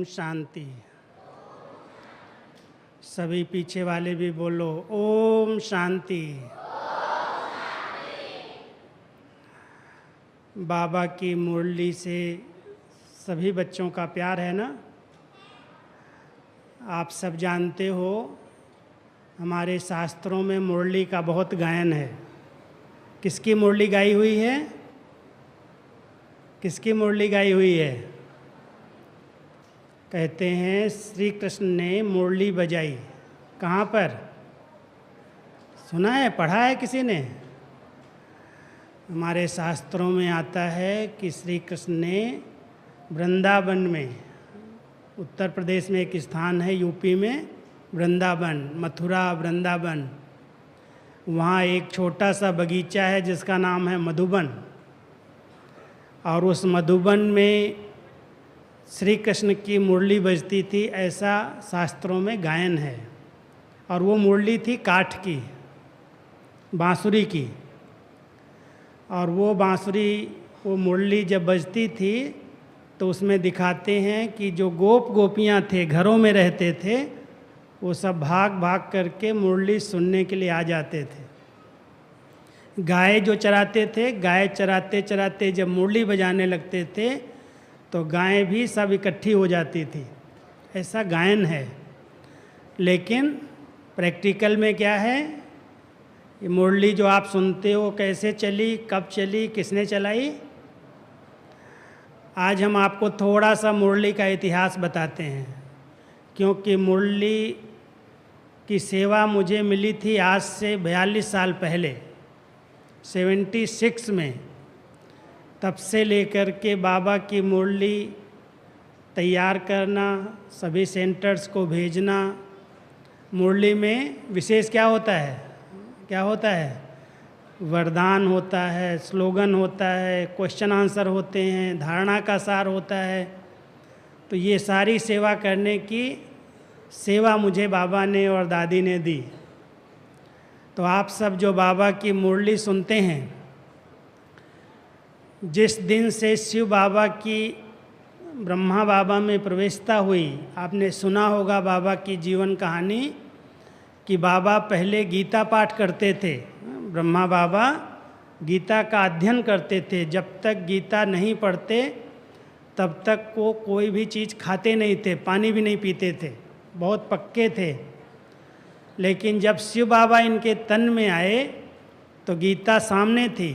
शांति। सभी पीछे वाले भी बोलो ओम शांति। बाबा की मुरली से सभी बच्चों का प्यार है ना। आप सब जानते हो हमारे शास्त्रों में मुरली का बहुत गायन है। किसकी मुरली गाई हुई है? किसकी मुरली गाई हुई है? कहते हैं श्री कृष्ण ने मुरली बजाई। कहाँ पर? सुना है, पढ़ा है किसी ने? हमारे शास्त्रों में आता है कि श्री कृष्ण ने वृंदावन में, उत्तर प्रदेश में एक स्थान है यूपी में, वृंदावन, मथुरा वृंदावन, वहाँ एक छोटा सा बगीचा है जिसका नाम है मधुबन। और उस मधुबन में श्री कृष्ण की मुरली बजती थी, ऐसा शास्त्रों में गायन है। और वो मुरली थी काठ की, बांसुरी की। और वो बांसुरी, वो मुरली जब बजती थी तो उसमें दिखाते हैं कि जो गोप गोपियाँ थे, घरों में रहते थे, वो सब भाग भाग करके मुरली सुनने के लिए आ जाते थे। गाय जो चराते थे, गाय चराते चराते जब मुरली बजाने लगते थे तो गायें भी सब इकट्ठी हो जाती थी। ऐसा गायन है। लेकिन प्रैक्टिकल में क्या है? ये मुरली जो आप सुनते हो कैसे चली, कब चली, किसने चलाई? आज हम आपको थोड़ा सा मुरली का इतिहास बताते हैं, क्योंकि मुरली की सेवा मुझे मिली थी आज से 42 साल पहले, 76 में। तब से लेकर के बाबा की मुरली तैयार करना, सभी सेंटर्स को भेजना। मुरली में विशेष क्या होता है? क्या होता है? वरदान होता है, स्लोगन होता है, क्वेश्चन आंसर होते हैं, धारणा का सार होता है। तो ये सारी सेवा करने की सेवा मुझे बाबा ने और दादी ने दी। तो आप सब जो बाबा की मुरली सुनते हैं, जिस दिन से शिव बाबा की ब्रह्मा बाबा में प्रवेशता हुई, आपने सुना होगा बाबा की जीवन कहानी कि बाबा पहले गीता पाठ करते थे। ब्रह्मा बाबा गीता का अध्ययन करते थे। जब तक गीता नहीं पढ़ते तब तक वो कोई भी चीज़ खाते नहीं थे, पानी भी नहीं पीते थे, बहुत पक्के थे। लेकिन जब शिव बाबा इनके तन में आए तो गीता सामने थी,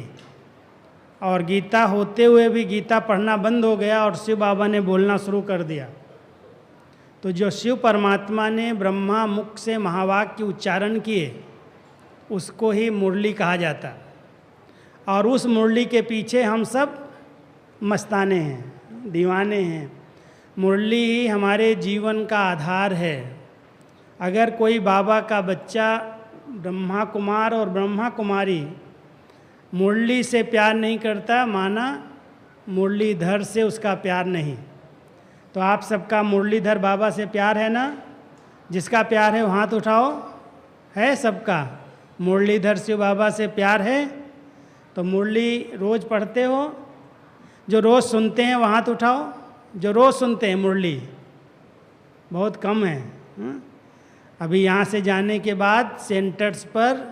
और गीता होते हुए भी गीता पढ़ना बंद हो गया और शिव बाबा ने बोलना शुरू कर दिया। तो जो शिव परमात्मा ने ब्रह्मा मुख से महावाक्य उच्चारण किए, उसको ही मुरली कहा जाता। और उस मुरली के पीछे हम सब मस्ताने हैं, दीवाने हैं। मुरली ही हमारे जीवन का आधार है। अगर कोई बाबा का बच्चा, ब्रह्मा कुमार और ब्रह्मा कुमारी, मुरली से प्यार नहीं करता, माना मुरलीधर से उसका प्यार नहीं। तो आप सबका मुरलीधर बाबा से प्यार है ना? जिसका प्यार है वो हाथ उठाओ। है सबका? मुरलीधर शिव बाबा से प्यार है? तो मुरली रोज़ पढ़ते हो? जो रोज़ सुनते हैं वो हाथ उठाओ। जो रोज़ सुनते हैं मुरली, बहुत कम है। अभी यहाँ से जाने के बाद सेंटर्स पर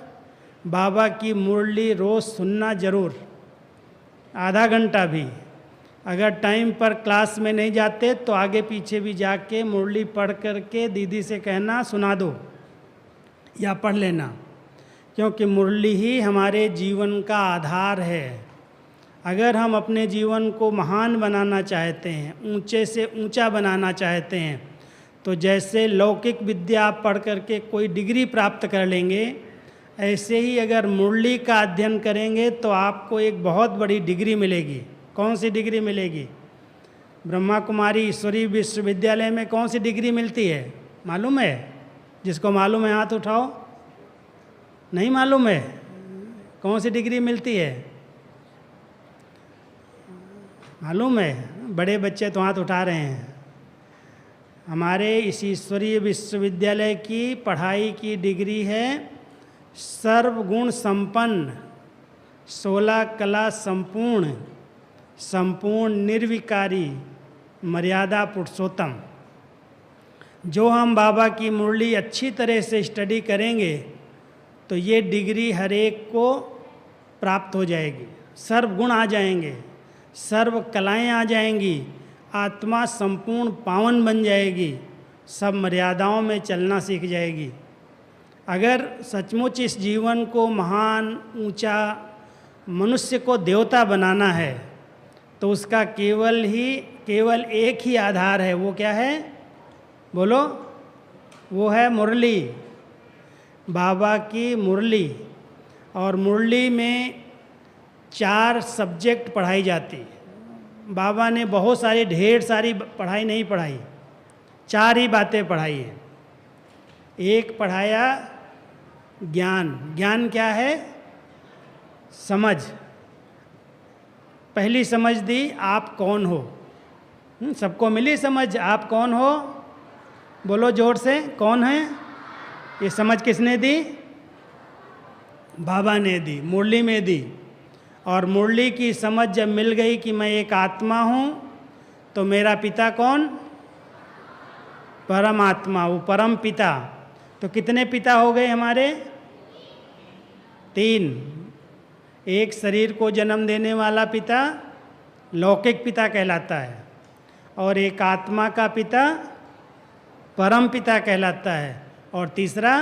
बाबा की मुरली रोज़ सुनना ज़रूर, आधा घंटा भी। अगर टाइम पर क्लास में नहीं जाते तो आगे पीछे भी जाके मुरली पढ़ करके दीदी से कहना सुना दो या पढ़ लेना, क्योंकि मुरली ही हमारे जीवन का आधार है। अगर हम अपने जीवन को महान बनाना चाहते हैं, ऊंचे से ऊंचा बनाना चाहते हैं, तो जैसे लौकिक विद्या आप पढ़ करके कोई डिग्री प्राप्त कर लेंगे, ऐसे ही अगर मुरली का अध्ययन करेंगे तो आपको एक बहुत बड़ी डिग्री मिलेगी। कौन सी डिग्री मिलेगी? ब्रह्मा कुमारी ईश्वरीय विश्वविद्यालय में कौन सी डिग्री मिलती है मालूम है? जिसको मालूम है हाथ उठाओ। नहीं मालूम है? कौन सी डिग्री मिलती है? मालूम है? बड़े बच्चे तो हाथ उठा रहे हैं। हमारे इस ईश्वरीय विश्वविद्यालय की पढ़ाई की डिग्री है सर्वगुण संपन्न, 16 कला संपूर्ण, संपूर्ण निर्विकारी, मर्यादा पुरुषोत्तम। जो हम बाबा की मुरली अच्छी तरह से स्टडी करेंगे तो ये डिग्री हर एक को प्राप्त हो जाएगी, सर्व गुण आ जाएंगे, सर्व कलाएं आ जाएंगी, आत्मा संपूर्ण पावन बन जाएगी, सब मर्यादाओं में चलना सीख जाएगी। अगर सचमुच इस जीवन को महान ऊंचा मनुष्य को देवता बनाना है तो उसका केवल एक ही आधार है। वो क्या है? बोलो। वो है मुरली, बाबा की मुरली। और मुरली में 4 सब्जेक्ट पढ़ाई जाती है। बाबा ने बहुत सारी ढेर सारी पढ़ाई नहीं पढ़ाई, 4 ही बातें पढ़ाई है। एक पढ़ाया ज्ञान। ज्ञान क्या है? समझ। पहली समझ दी आप कौन हो। सबको मिली समझ आप कौन हो? बोलो जोर से, कौन है? ये समझ किसने दी? बाबा ने दी, मुरली में दी। और मुरली की समझ जब मिल गई कि मैं एक आत्मा हूँ, तो मेरा पिता कौन? परमात्मा, वो परम पिता। तो कितने पिता हो गए हमारे? 3। एक शरीर को जन्म देने वाला पिता लौकिक पिता कहलाता है, और एक आत्मा का पिता परम पिता कहलाता है, और तीसरा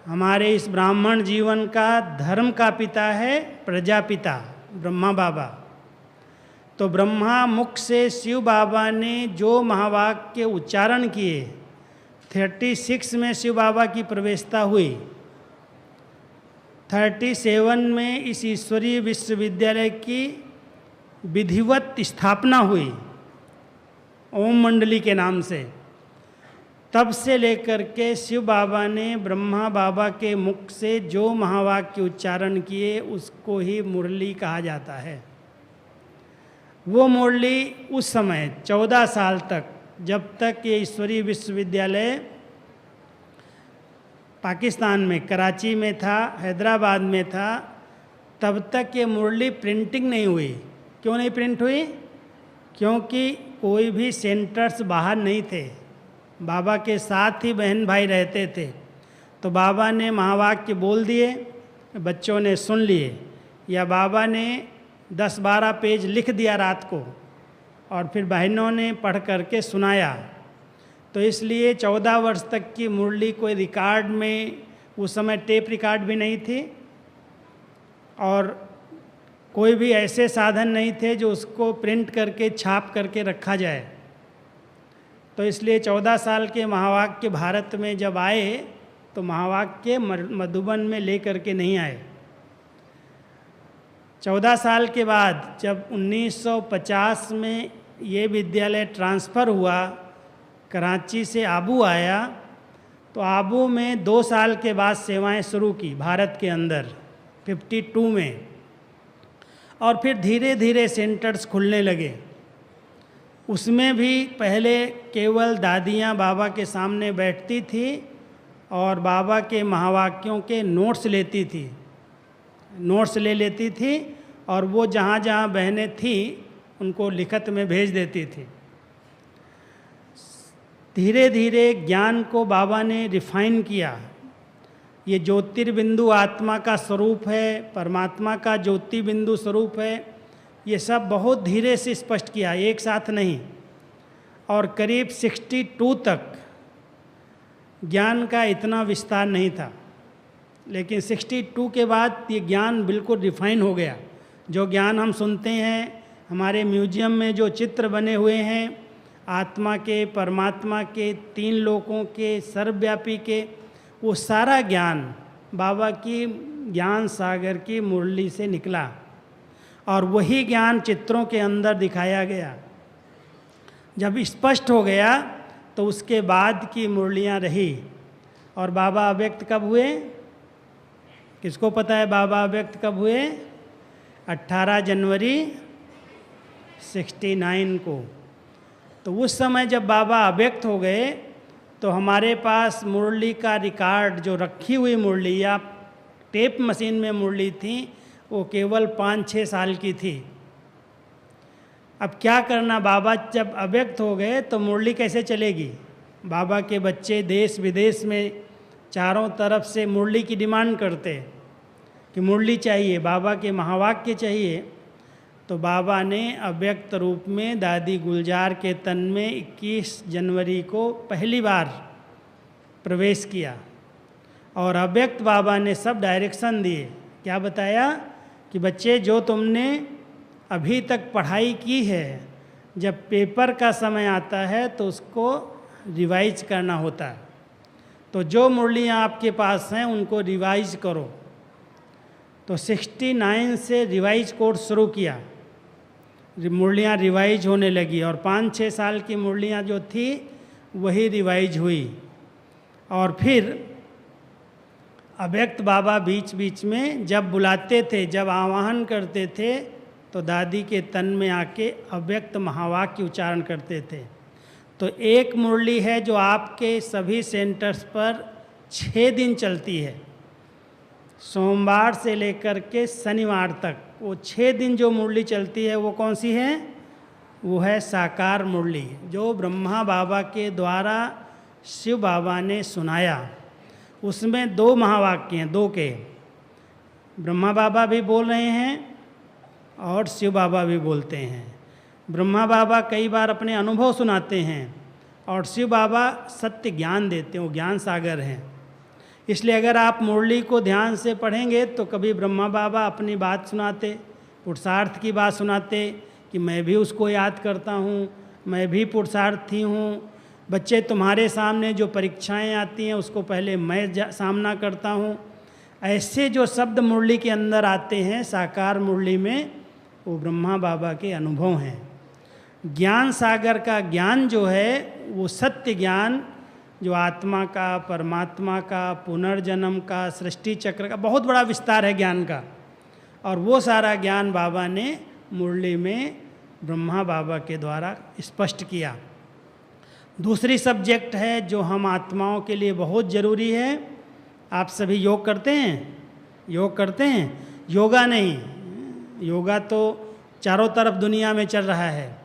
हमारे इस ब्राह्मण जीवन का धर्म का पिता है प्रजापिता, ब्रह्मा बाबा। तो ब्रह्मा मुख से शिव बाबा ने जो महावाक्य उच्चारण किए, 36 में शिव बाबा की प्रवेशता हुई, 37 में इस ईश्वरीय विश्वविद्यालय की विधिवत स्थापना हुई ओम मंडली के नाम से। तब से लेकर के शिव बाबा ने ब्रह्मा बाबा के मुख से जो महावाक्य उच्चारण किए उसको ही मुरली कहा जाता है। वो मुरली उस समय 14 साल तक, जब तक ये ईश्वरीय विश्वविद्यालय पाकिस्तान में कराची में था, हैदराबाद में था, तब तक ये मुरली प्रिंटिंग नहीं हुई। क्यों नहीं प्रिंट हुई? क्योंकि कोई भी सेंटर्स बाहर नहीं थे, बाबा के साथ ही बहन भाई रहते थे। तो बाबा ने महावाक्य बोल दिए, बच्चों ने सुन लिए, या बाबा ने 10-12 पेज लिख दिया रात को, और फिर बहनों ने पढ़ करके सुनाया। तो इसलिए 14 वर्ष तक की मुरली कोई रिकॉर्ड में, उस समय टेप रिकॉर्ड भी नहीं थी, और कोई भी ऐसे साधन नहीं थे जो उसको प्रिंट करके छाप करके रखा जाए। तो इसलिए 14 साल के महावाक्य भारत में जब आए तो महावाक्य मधुबन में ले करके नहीं आए। 14 साल के बाद जब 1950 में ये विद्यालय ट्रांसफ़र हुआ, कराची से आबू आया, तो आबू में 2 साल के बाद सेवाएं शुरू की भारत के अंदर 52 में, और फिर धीरे धीरे सेंटर्स खुलने लगे। उसमें भी पहले केवल दादियाँ बाबा के सामने बैठती थी और बाबा के महावाक्यों के नोट्स लेती थी, नोट्स ले लेती थी, और वो जहाँ जहाँ बहनें थीं उनको लिखत में भेज देती थी। धीरे धीरे ज्ञान को बाबा ने रिफाइन किया। ये ज्योतिर्बिंदु आत्मा का स्वरूप है, परमात्मा का ज्योति बिंदु स्वरूप है, ये सब बहुत धीरे से स्पष्ट किया, एक साथ नहीं। और करीब 62 तक ज्ञान का इतना विस्तार नहीं था, लेकिन 62 के बाद ये ज्ञान बिल्कुल रिफाइन हो गया। जो ज्ञान हम सुनते हैं, हमारे म्यूजियम में जो चित्र बने हुए हैं आत्मा के, परमात्मा के, 3 लोकों के, सर्वव्यापी के, वो सारा ज्ञान बाबा की ज्ञान सागर की मुरली से निकला, और वही ज्ञान चित्रों के अंदर दिखाया गया। जब स्पष्ट हो गया तो उसके बाद की मुरलियाँ रही। और बाबा अव्यक्त कब हुए? किसको पता है बाबा अव्यक्त कब हुए? 18 जनवरी 69 को। तो उस समय जब बाबा अव्यक्त हो गए तो हमारे पास मुरली का रिकॉर्ड, जो रखी हुई मुरली या टेप मशीन में मुरली थी, वो केवल 5-6 साल की थी। अब क्या करना, बाबा जब अव्यक्त हो गए तो मुरली कैसे चलेगी। बाबा के बच्चे देश विदेश में चारों तरफ से मुरली की डिमांड करते कि मुरली चाहिए, बाबा के महावाक्य चाहिए। तो बाबा ने अव्यक्त रूप में दादी गुलजार के तन में 21 जनवरी को पहली बार प्रवेश किया और अव्यक्त बाबा ने सब डायरेक्शन दिए। क्या बताया कि बच्चे जो तुमने अभी तक पढ़ाई की है, जब पेपर का समय आता है तो उसको रिवाइज करना होता है। तो जो मुरलियाँ आपके पास हैं उनको रिवाइज करो। तो 69 से रिवाइज कोर्स शुरू किया, मुरलियाँ रिवाइज होने लगी और 5-6 साल की मुरलियाँ जो थी वही रिवाइज हुई। और फिर अव्यक्त बाबा बीच बीच में जब बुलाते थे, जब आवाहन करते थे, तो दादी के तन में आके अव्यक्त महावाक्य उच्चारण करते थे। तो एक मुरली है जो आपके सभी सेंटर्स पर 6 दिन चलती है, सोमवार से लेकर के शनिवार तक। वो 6 दिन जो मुरली चलती है वो कौन सी है? वो है साकार मुरली, जो ब्रह्मा बाबा के द्वारा शिव बाबा ने सुनाया। उसमें 2 महावाक्य हैं, 2 के ब्रह्मा बाबा भी बोल रहे हैं और शिव बाबा भी बोलते हैं। ब्रह्मा बाबा कई बार अपने अनुभव सुनाते हैं और शिव बाबा सत्य ज्ञान देते हैं, वो ज्ञान सागर हैं। इसलिए अगर आप मुरली को ध्यान से पढ़ेंगे तो कभी ब्रह्मा बाबा अपनी बात सुनाते, पुरुषार्थ की बात सुनाते कि मैं भी उसको याद करता हूँ, मैं भी पुरुषार्थी हूँ। बच्चे, तुम्हारे सामने जो परीक्षाएं आती हैं उसको पहले मैं सामना करता हूँ। ऐसे जो शब्द मुरली के अंदर आते हैं साकार मुरली में, वो ब्रह्मा बाबा के अनुभव हैं। ज्ञान सागर का ज्ञान जो है वो सत्य ज्ञान, जो आत्मा का, परमात्मा का, पुनर्जन्म का, सृष्टि चक्र का बहुत बड़ा विस्तार है ज्ञान का। और वो सारा ज्ञान बाबा ने मुरली में ब्रह्मा बाबा के द्वारा स्पष्ट किया। दूसरी सब्जेक्ट है जो हम आत्माओं के लिए बहुत ज़रूरी है। आप सभी योग करते हैं? योग करते हैं? योगा नहीं, योगा तो चारों तरफ दुनिया में चल रहा है,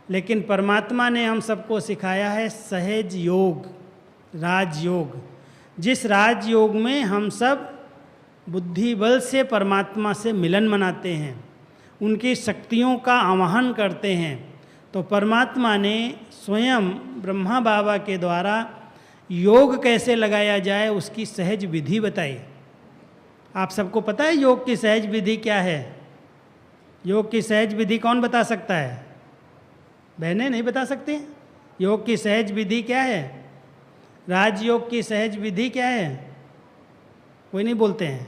लेकिन परमात्मा ने हम सबको सिखाया है सहज योग, राजयोग। जिस राजयोग में हम सब बुद्धि बल से परमात्मा से मिलन मनाते हैं, उनकी शक्तियों का आवाहन करते हैं। तो परमात्मा ने स्वयं ब्रह्मा बाबा के द्वारा योग कैसे लगाया जाए उसकी सहज विधि बताई। आप सबको पता है योग की सहज विधि क्या है? योग की सहज विधि कौन बता सकता है? बहनें नहीं बता सकती? योग की सहज विधि क्या है? राजयोग की सहज विधि क्या है? कोई नहीं बोलते हैं,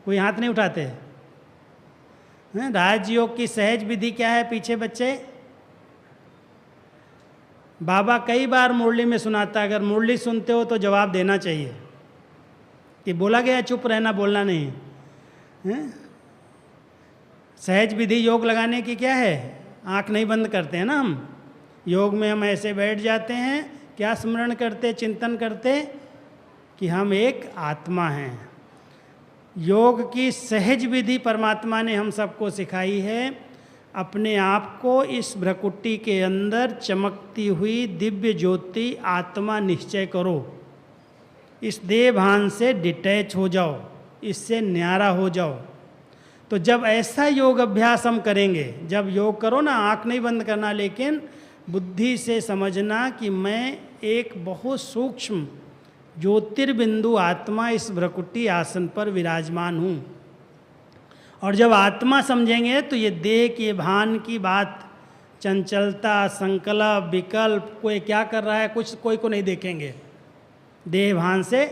कोई हाथ नहीं उठाते हैं। राजयोग की सहज विधि क्या है? पीछे बच्चे, बाबा कई बार मुरली में सुनाता। अगर मुरली सुनते हो तो जवाब देना चाहिए कि बोला गया चुप रहना, बोलना नहीं है। सहज विधि योग लगाने की क्या है? आँख नहीं बंद करते हैं ना हम। योग में हम ऐसे बैठ जाते हैं, क्या स्मरण करते, चिंतन करते कि हम एक आत्मा हैं। योग की सहज विधि परमात्मा ने हम सबको सिखाई है। अपने आप को इस भ्रकुटी के अंदर चमकती हुई दिव्य ज्योति आत्मा निश्चय करो। इस देह भान से डिटैच हो जाओ, इससे न्यारा हो जाओ। तो जब ऐसा योग अभ्यास हम करेंगे, जब योग करो ना, आँख नहीं बंद करना, लेकिन बुद्धि से समझना कि मैं एक बहुत सूक्ष्म ज्योतिर्बिंदु आत्मा इस भ्रकुटी आसन पर विराजमान हूँ। और जब आत्मा समझेंगे तो ये देह के भान की बात, चंचलता, संकल्प, विकल्प, कोई क्या कर रहा है कुछ कोई को नहीं देखेंगे, देह भान से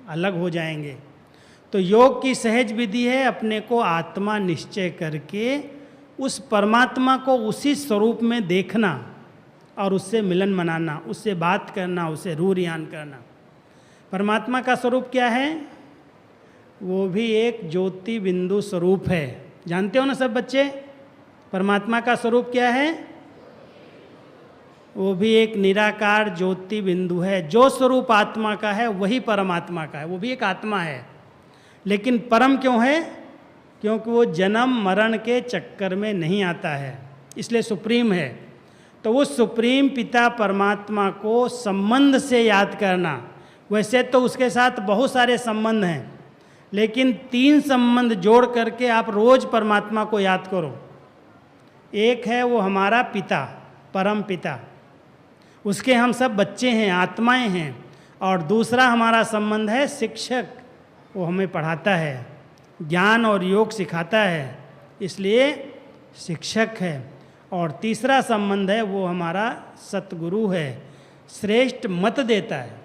अलग हो जाएंगे। तो योग की सहज विधि है अपने को आत्मा निश्चय करके उस परमात्मा को उसी स्वरूप में देखना और उससे मिलन मनाना, उससे बात करना, उससे रूह रियान करना। परमात्मा का स्वरूप क्या है? वो भी एक ज्योति बिंदु स्वरूप है। जानते हो ना सब बच्चे, परमात्मा का स्वरूप क्या है? वो भी एक निराकार ज्योति बिंदु है। जो स्वरूप आत्मा का है वही परमात्मा का है, वो भी एक आत्मा है। लेकिन परम क्यों है? क्योंकि वो जन्म मरण के चक्कर में नहीं आता है। इसलिए सुप्रीम है। तो उस सुप्रीम पिता परमात्मा को संबंध से याद करना, वैसे तो उसके साथ बहुत सारे संबंध हैं, लेकिन 3 संबंध जोड़ करके आप रोज परमात्मा को याद करो। एक है वो हमारा पिता, परम पिता, उसके हम सब बच्चे हैं, आत्माएं हैं। और दूसरा हमारा संबंध है शिक्षक, वो हमें पढ़ाता है, ज्ञान और योग सिखाता है, इसलिए शिक्षक है। और तीसरा संबंध है वो हमारा सतगुरु है, श्रेष्ठ मत देता है।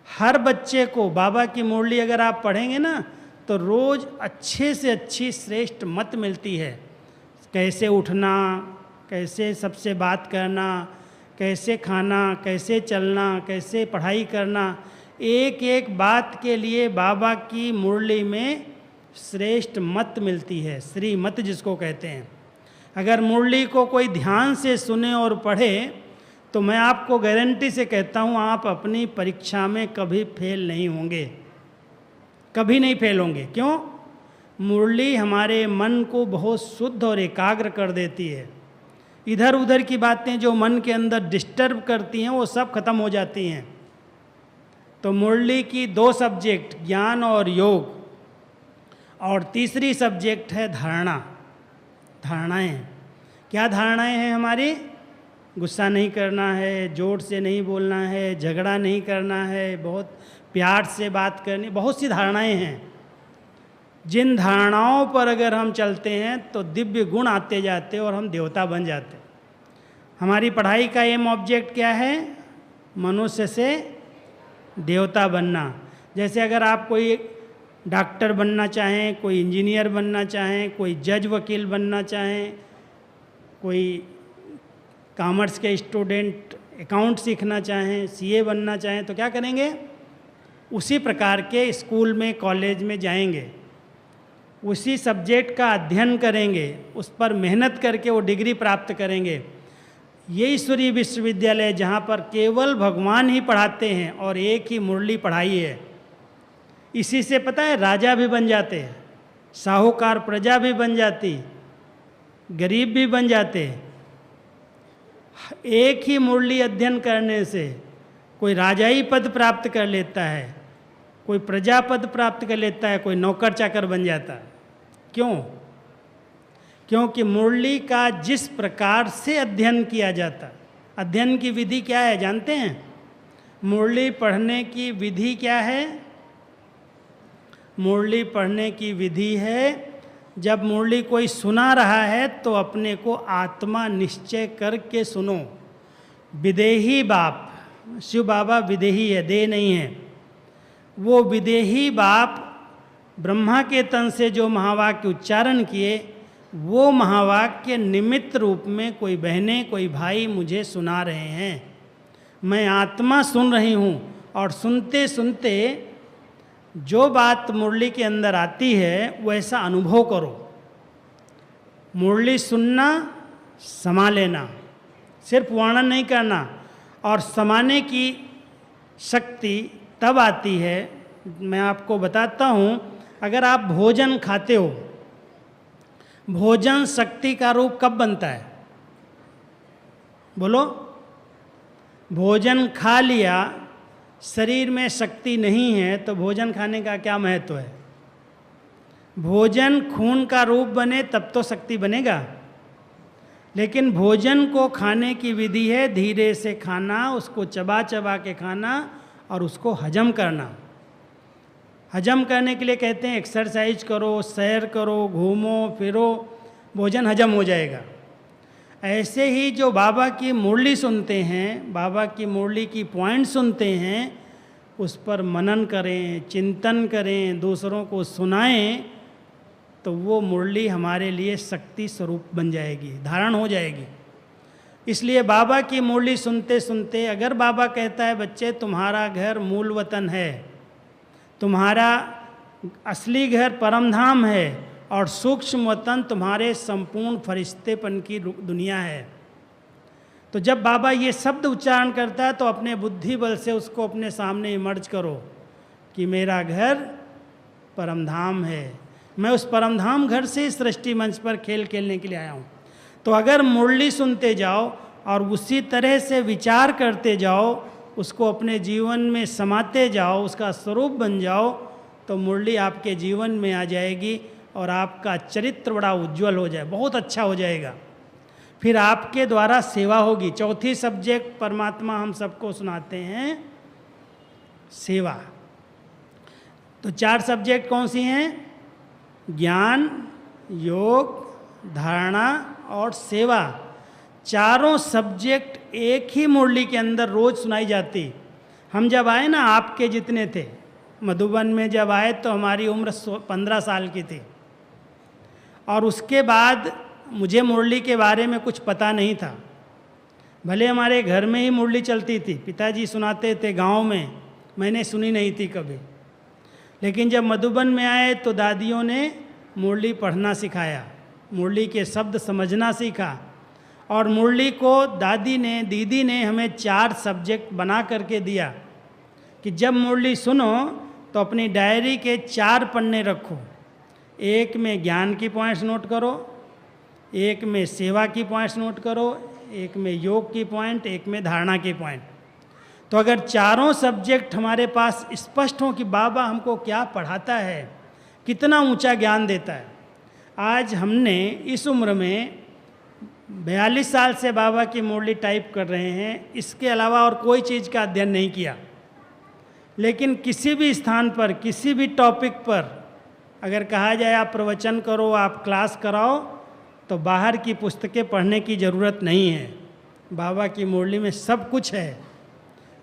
हर बच्चे को बाबा की मुरली अगर आप पढ़ेंगे ना तो रोज़ अच्छे से अच्छी श्रेष्ठ मत मिलती है। कैसे उठना, कैसे सबसे बात करना, कैसे खाना, कैसे चलना, कैसे पढ़ाई करना, एक एक बात के लिए बाबा की मुरली में श्रेष्ठ मत मिलती है, श्री मत जिसको कहते हैं। अगर मुरली को कोई ध्यान से सुने और पढ़े तो मैं आपको गारंटी से कहता हूँ आप अपनी परीक्षा में कभी फेल नहीं होंगे, कभी नहीं फेल होंगे। क्यों? मुरली हमारे मन को बहुत शुद्ध और एकाग्र कर देती है। इधर उधर की बातें जो मन के अंदर डिस्टर्ब करती हैं वो सब खत्म हो जाती हैं। तो मुरली की 2 सब्जेक्ट, ज्ञान और योग, और तीसरी सब्जेक्ट है धारणा, धारणाएं। क्या धारणाएं हैं हमारी? गुस्सा नहीं करना है, जोर से नहीं बोलना है, झगड़ा नहीं करना है, बहुत प्यार से बात करनी, बहुत सी धारणाएं हैं। जिन धारणाओं पर अगर हम चलते हैं तो दिव्य गुण आते जाते और हम देवता बन जाते। हमारी पढ़ाई का एम ऑब्जेक्ट क्या है? मनुष्य से देवता बनना। जैसे अगर आप कोई डॉक्टर बनना चाहें, कोई इंजीनियर बनना चाहें, कोई जज वकील बनना चाहें, कोई कॉमर्स के स्टूडेंट अकाउंट सीखना चाहें, सीए बनना चाहें, तो क्या करेंगे? उसी प्रकार के स्कूल में, कॉलेज में जाएंगे, उसी सब्जेक्ट का अध्ययन करेंगे, उस पर मेहनत करके वो डिग्री प्राप्त करेंगे। ये ईश्वरीय विश्वविद्यालय जहाँ पर केवल भगवान ही पढ़ाते हैं और एक ही मुरली पढ़ाई है। इसी से पता है राजा भी बन जाते हैं, साहूकार प्रजा भी बन जाती, गरीब भी बन जाते। एक ही मुरली अध्ययन करने से कोई राजाई पद प्राप्त कर लेता है, कोई प्रजा पद प्राप्त कर लेता है, कोई नौकर चाकर बन जाता है। क्यों? क्योंकि मुरली का जिस प्रकार से अध्ययन किया जाता, अध्ययन की विधि क्या है जानते हैं? मुरली पढ़ने की विधि क्या है? मुरली पढ़ने की विधि है, जब मुरली कोई सुना रहा है तो अपने को आत्मा निश्चय करके सुनो। विदेही बाप, शिव बाबा विदेही है, देह नहीं है। वो विदेही बाप ब्रह्मा के तन से जो महावाक्य उच्चारण किए, वो महावाक्य निमित्त रूप में कोई बहनें, कोई भाई मुझे सुना रहे हैं। मैं आत्मा सुन रही हूँ और सुनते सुनते जो बात मुरली के अंदर आती है वैसा अनुभव करो। मुरली सुनना, समा लेना, सिर्फ वर्णन नहीं करना। और समाने की शक्ति तब आती है, मैं आपको बताता हूँ, अगर आप भोजन खाते हो, भोजन शक्ति का रूप कब बनता है? बोलो। भोजन खा लिया, शरीर में शक्ति नहीं है तो भोजन खाने का क्या महत्व है? भोजन खून का रूप बने तब तो शक्ति बनेगा। लेकिन भोजन को खाने की विधि है धीरे से खाना, उसको चबा चबा के खाना और उसको हजम करना। हजम करने के लिए कहते हैं एक्सरसाइज करो, सैर करो, घूमो फिरो, भोजन हजम हो जाएगा। ऐसे ही जो बाबा की मुरली सुनते हैं, बाबा की मुरली की पॉइंट सुनते हैं, उस पर मनन करें, चिंतन करें, दूसरों को सुनाएं, तो वो मुरली हमारे लिए शक्ति स्वरूप बन जाएगी, धारण हो जाएगी। इसलिए बाबा की मुरली सुनते सुनते, अगर बाबा कहता है बच्चे तुम्हारा घर मूल वतन है, तुम्हारा असली घर परमधाम है और सूक्ष्म वतन तुम्हारे संपूर्ण फरिश्तेपन की दुनिया है, तो जब बाबा ये शब्द उच्चारण करता है तो अपने बुद्धि बल से उसको अपने सामने इमर्ज करो कि मेरा घर परमधाम है, मैं उस परमधाम घर से इस सृष्टि मंच पर खेल खेलने के लिए आया हूँ। तो अगर मुरली सुनते जाओ और उसी तरह से विचार करते जाओ, उसको अपने जीवन में समाते जाओ, उसका स्वरूप बन जाओ, तो मुरली आपके जीवन में आ जाएगी और आपका चरित्र बड़ा उज्जवल हो जाए, बहुत अच्छा हो जाएगा। फिर आपके द्वारा सेवा होगी। चौथी सब्जेक्ट परमात्मा हम सबको सुनाते हैं, सेवा। तो 4 सब्जेक्ट कौन सी हैं? ज्ञान, योग, धारणा और सेवा। चारों सब्जेक्ट एक ही मुरली के अंदर रोज सुनाई जाती। हम जब आए ना, आपके जितने थे, मधुबन में जब आए तो हमारी उम्र 15 साल की थी, और उसके बाद मुझे मुरली के बारे में कुछ पता नहीं था। भले हमारे घर में ही मुरली चलती थी, पिताजी सुनाते थे गांव में, मैंने सुनी नहीं थी कभी। लेकिन जब मधुबन में आए तो दादियों ने मुरली पढ़ना सिखाया, मुरली के शब्द समझना सीखा, और मुरली को दीदी ने हमें 4 सब्जेक्ट बना करके दिया कि जब मुरली सुनो तो अपनी डायरी के 4 पन्ने रखो। एक में ज्ञान की पॉइंट्स नोट करो, एक में सेवा की पॉइंट्स नोट करो, एक में योग की पॉइंट, एक में धारणा की पॉइंट। तो अगर चारों सब्जेक्ट हमारे पास स्पष्ट हों कि बाबा हमको क्या पढ़ाता है, कितना ऊंचा ज्ञान देता है। आज हमने इस उम्र में 42 साल से बाबा की मुरली टाइप कर रहे हैं, इसके अलावा और कोई चीज़ का अध्ययन नहीं किया। लेकिन किसी भी स्थान पर, किसी भी टॉपिक पर अगर कहा जाए आप प्रवचन करो, आप क्लास कराओ, तो बाहर की पुस्तकें पढ़ने की ज़रूरत नहीं है। बाबा की मुरली में सब कुछ है।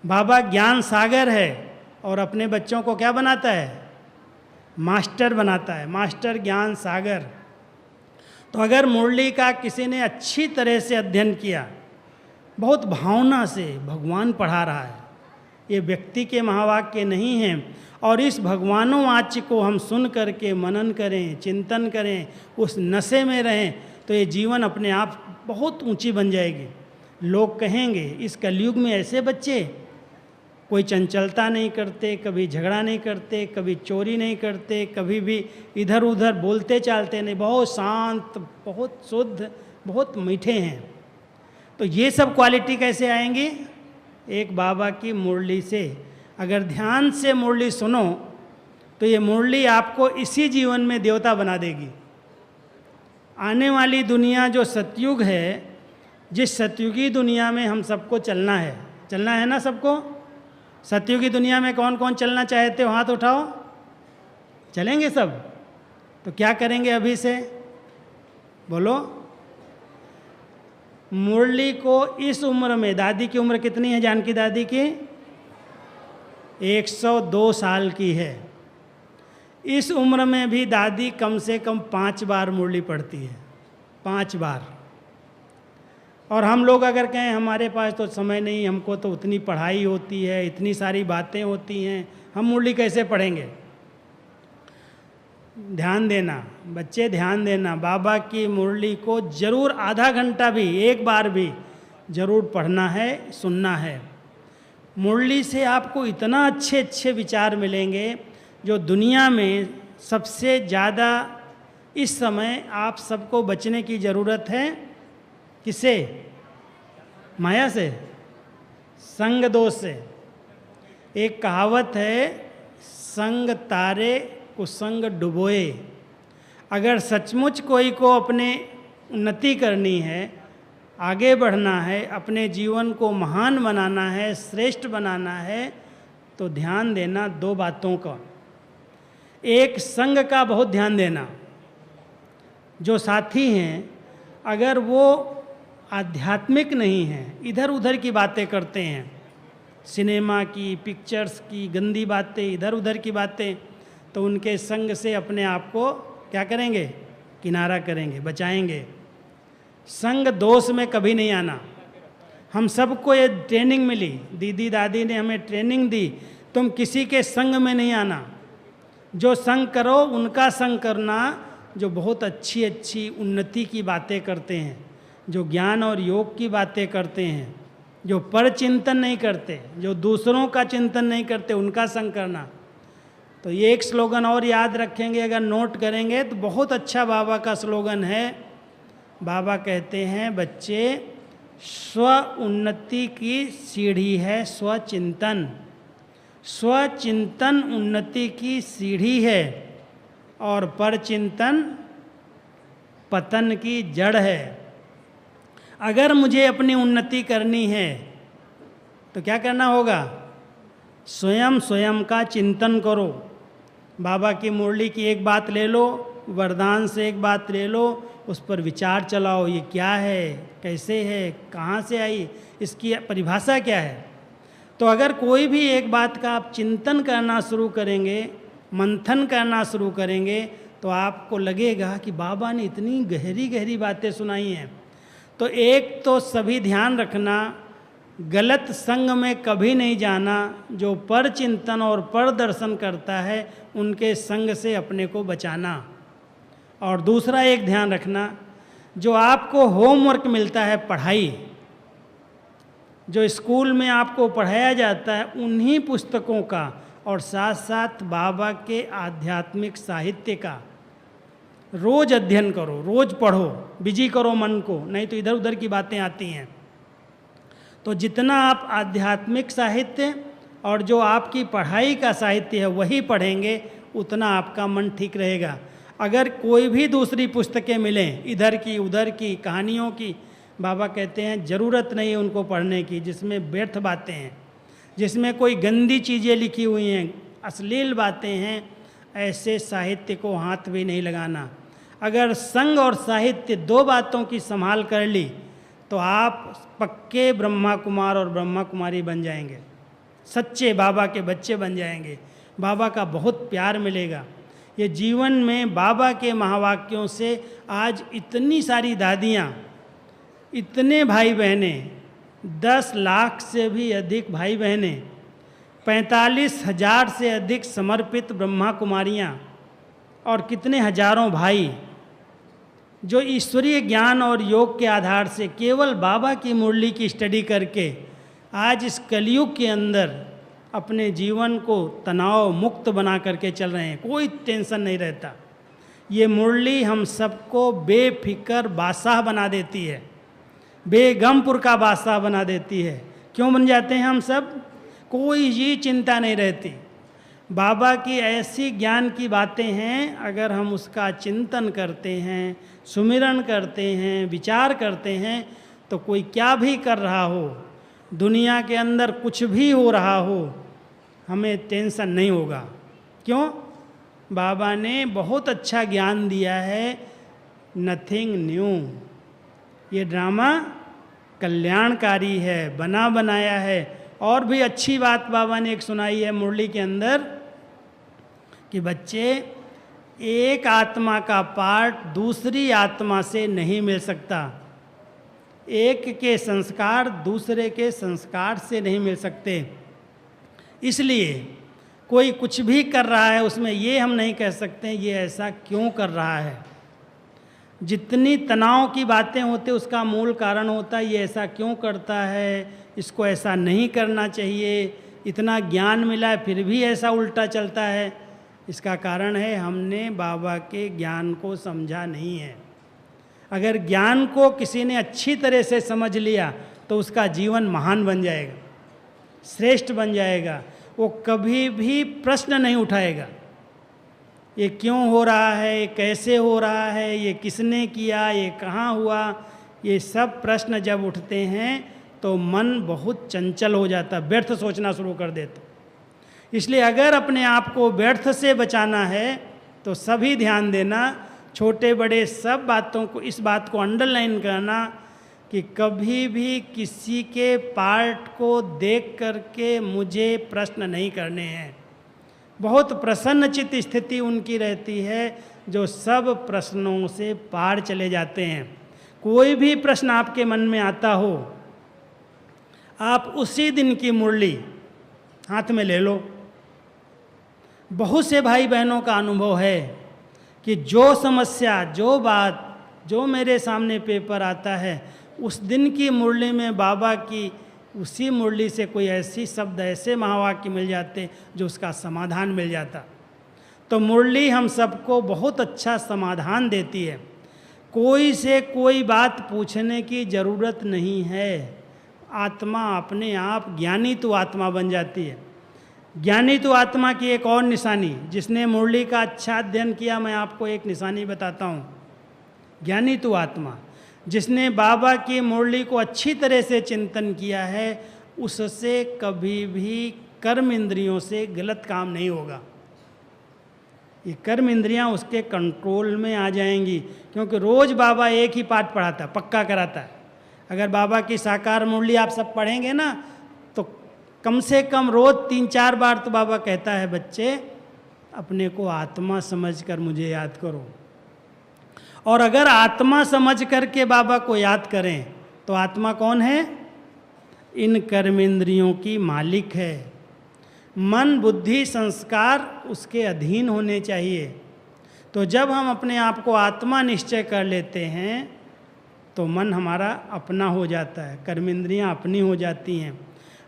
बाबा ज्ञान सागर है और अपने बच्चों को क्या बनाता है? मास्टर बनाता है, मास्टर ज्ञान सागर। तो अगर मुरली का किसी ने अच्छी तरह से अध्ययन किया, बहुत भावना से भगवान पढ़ा रहा है, ये व्यक्ति के महावाक्य नहीं हैं, और इस भगवानों वाच्य को हम सुन करके मनन करें, चिंतन करें, उस नशे में रहें, तो ये जीवन अपने आप बहुत ऊंची बन जाएगी। लोग कहेंगे इस कलयुग में ऐसे बच्चे, कोई चंचलता नहीं करते, कभी झगड़ा नहीं करते, कभी चोरी नहीं करते, कभी भी इधर उधर बोलते चालते नहीं, बहुत शांत, बहुत शुद्ध, बहुत मीठे हैं। तो ये सब क्वालिटी कैसे आएंगी? एक बाबा की मुरली से। अगर ध्यान से मुरली सुनो तो ये मुरली आपको इसी जीवन में देवता बना देगी। आने वाली दुनिया जो सतयुग है, जिस सतयुगी दुनिया में हम सबको चलना है ना सबको? सतयुगी दुनिया में कौन कौन चलना चाहते हो? हाथ उठाओ। चलेंगे सब? तो क्या करेंगे अभी से? बोलो। मुरली को इस उम्र में, दादी की उम्र कितनी है जानकी दादी की? 102 साल की है। इस उम्र में भी दादी कम से कम 5 बार मुरली पढ़ती है, 5 बार। और हम लोग अगर कहें हमारे पास तो समय नहीं, हमको तो उतनी पढ़ाई होती है, इतनी सारी बातें होती हैं, हम मुरली कैसे पढ़ेंगे? ध्यान देना बच्चे, ध्यान देना। बाबा की मुरली को जरूर आधा घंटा भी, एक बार भी जरूर पढ़ना है, सुनना है। मुरली से आपको इतना अच्छे अच्छे विचार मिलेंगे जो दुनिया में सबसे ज़्यादा इस समय आप सबको बचने की ज़रूरत है। किसे? माया से, संग दोष से। एक कहावत है, संग तारे कुसंग डुबोए। अगर सचमुच कोई को अपने उन्नति करनी है, आगे बढ़ना है, अपने जीवन को महान बनाना है, श्रेष्ठ बनाना है, तो ध्यान देना 2 बातों का। एक, संग का बहुत ध्यान देना। जो साथी हैं अगर वो आध्यात्मिक नहीं हैं, इधर उधर की बातें करते हैं, सिनेमा की, पिक्चर्स की गंदी बातें, इधर उधर की बातें, तो उनके संग से अपने आप को क्या करेंगे? किनारा करेंगे, बचाएंगे। संग दोष में कभी नहीं आना। हम सबको ये ट्रेनिंग मिली, दीदी दादी ने हमें ट्रेनिंग दी, तुम किसी के संग में नहीं आना। जो संग करो उनका संग करना जो बहुत अच्छी अच्छी उन्नति की बातें करते हैं, जो ज्ञान और योग की बातें करते हैं, जो पर चिंतन नहीं करते, जो दूसरों का चिंतन नहीं करते, उनका संग करना। तो ये एक स्लोगन और याद रखेंगे, अगर नोट करेंगे तो बहुत अच्छा बाबा का स्लोगन है, बाबा कहते हैं बच्चे, स्व उन्नति की सीढ़ी है स्वचिंतन। स्वचिंतन उन्नति की सीढ़ी है और परचिंतन पतन की जड़ है। अगर मुझे अपनी उन्नति करनी है तो क्या करना होगा? स्वयं स्वयं का चिंतन करो। बाबा की मुरली की एक बात ले लो, वरदान से एक बात ले लो, उस पर विचार चलाओ, ये क्या है, कैसे है, कहाँ से आई, इसकी परिभाषा क्या है। तो अगर कोई भी एक बात का आप चिंतन करना शुरू करेंगे, मंथन करना शुरू करेंगे, तो आपको लगेगा कि बाबा ने इतनी गहरी गहरी बातें सुनाई हैं। तो एक तो सभी ध्यान रखना, गलत संग में कभी नहीं जाना। जो पर चिंतन और पर दर्शन करता है उनके संग से अपने को बचाना। और दूसरा एक ध्यान रखना, जो आपको होमवर्क मिलता है पढ़ाई, जो स्कूल में आपको पढ़ाया जाता है, उन्हीं पुस्तकों का और साथ साथ बाबा के आध्यात्मिक साहित्य का रोज़ अध्ययन करो, रोज़ पढ़ो, बिजी करो मन को, नहीं तो इधर उधर की बातें आती हैं। तो जितना आप आध्यात्मिक साहित्य और जो आपकी पढ़ाई का साहित्य है वही पढ़ेंगे, उतना आपका मन ठीक रहेगा। अगर कोई भी दूसरी पुस्तकें मिलें, इधर की उधर की कहानियों की, बाबा कहते हैं ज़रूरत नहीं है उनको पढ़ने की, जिसमें व्यर्थ बातें हैं, जिसमें कोई गंदी चीज़ें लिखी हुई हैं, अश्लील बातें हैं, ऐसे साहित्य को हाथ भी नहीं लगाना। अगर संग और साहित्य दो बातों की संभाल कर ली तो आप पक्के ब्रह्मा कुमार और ब्रह्मा कुमारी बन जाएंगे, सच्चे बाबा के बच्चे बन जाएंगे, बाबा का बहुत प्यार मिलेगा। ये जीवन में बाबा के महावाक्यों से आज इतनी सारी दादियाँ, इतने भाई बहनें, 10 लाख से भी अधिक भाई बहनें, 45,000 से अधिक समर्पित ब्रह्मा कुमारियाँ और कितने हजारों भाई, जो ईश्वरीय ज्ञान और योग के आधार से केवल बाबा की मुरली की स्टडी करके आज इस कलयुग के अंदर अपने जीवन को तनाव मुक्त बना करके चल रहे हैं, कोई टेंशन नहीं रहता। ये मुरली हम सबको बेफिक्र बादशाह बना देती है, बेगमपुर का बादशाह बना देती है। क्यों बन जाते हैं हम सब? कोई ये चिंता नहीं रहती। बाबा की ऐसी ज्ञान की बातें हैं, अगर हम उसका चिंतन करते हैं, सुमिरन करते हैं, विचार करते हैं, तो कोई क्या भी कर रहा हो, दुनिया के अंदर कुछ भी हो रहा हो, हमें टेंशन नहीं होगा। क्यों? बाबा ने बहुत अच्छा ज्ञान दिया है, नथिंग न्यू। ये ड्रामा कल्याणकारी है, बना बनाया है। और भी अच्छी बात बाबा ने एक सुनाई है मुरली के अंदर कि बच्चे, एक आत्मा का पार्ट दूसरी आत्मा से नहीं मिल सकता, एक के संस्कार दूसरे के संस्कार से नहीं मिल सकते। इसलिए कोई कुछ भी कर रहा है उसमें ये हम नहीं कह सकते ये ऐसा क्यों कर रहा है। जितनी तनाव की बातें होती उसका मूल कारण होता है ये ऐसा क्यों करता है, इसको ऐसा नहीं करना चाहिए, इतना ज्ञान मिला है फिर भी ऐसा उल्टा चलता है। इसका कारण है हमने बाबा के ज्ञान को समझा नहीं है। अगर ज्ञान को किसी ने अच्छी तरह से समझ लिया तो उसका जीवन महान बन जाएगा, श्रेष्ठ बन जाएगा। वो कभी भी प्रश्न नहीं उठाएगा, ये क्यों हो रहा है, ये कैसे हो रहा है, ये किसने किया, ये कहाँ हुआ। ये सब प्रश्न जब उठते हैं तो मन बहुत चंचल हो जाता, व्यर्थ सोचना शुरू कर देता। इसलिए अगर अपने आप को व्यर्थ से बचाना है तो सभी ध्यान देना, छोटे बड़े सब बातों को, इस बात को अंडरलाइन करना कि कभी भी किसी के पार्ट को देख करके मुझे प्रश्न नहीं करने हैं। बहुत प्रसन्नचित्त स्थिति उनकी रहती है जो सब प्रश्नों से पार चले जाते हैं। कोई भी प्रश्न आपके मन में आता हो, आप उसी दिन की मुरली हाथ में ले लो। बहुत से भाई बहनों का अनुभव है कि जो समस्या, जो बात, जो मेरे सामने पेपर आता है, उस दिन की मुरली में बाबा की उसी मुरली से कोई ऐसी शब्द, ऐसे महावाक्य मिल जाते जो उसका समाधान मिल जाता। तो मुरली हम सबको बहुत अच्छा समाधान देती है। कोई से कोई बात पूछने की ज़रूरत नहीं है। आत्मा अपने आप ज्ञानी तो आत्मा बन जाती है। ज्ञानी तो आत्मा की एक और निशानी, जिसने मुरली का अच्छा अध्ययन किया, मैं आपको एक निशानी बताता हूँ। ज्ञानी तो आत्मा, जिसने बाबा की मुरली को अच्छी तरह से चिंतन किया है, उससे कभी भी कर्म इंद्रियों से गलत काम नहीं होगा। ये कर्म इंद्रियाँ उसके कंट्रोल में आ जाएंगी, क्योंकि रोज़ बाबा एक ही पाठ पढ़ाता है, पक्का कराता है। अगर बाबा की साकार मुरली आप सब पढ़ेंगे ना, तो कम से कम रोज़ 3-4 बार तो बाबा कहता है, बच्चे अपने को आत्मा समझकर मुझे याद करो। और अगर आत्मा समझ करके बाबा को याद करें तो आत्मा कौन है? इन कर्मेंद्रियों की मालिक है। मन, बुद्धि, संस्कार उसके अधीन होने चाहिए। तो जब हम अपने आप को आत्मा निश्चय कर लेते हैं तो मन हमारा अपना हो जाता है, कर्मेंद्रियां अपनी हो जाती हैं।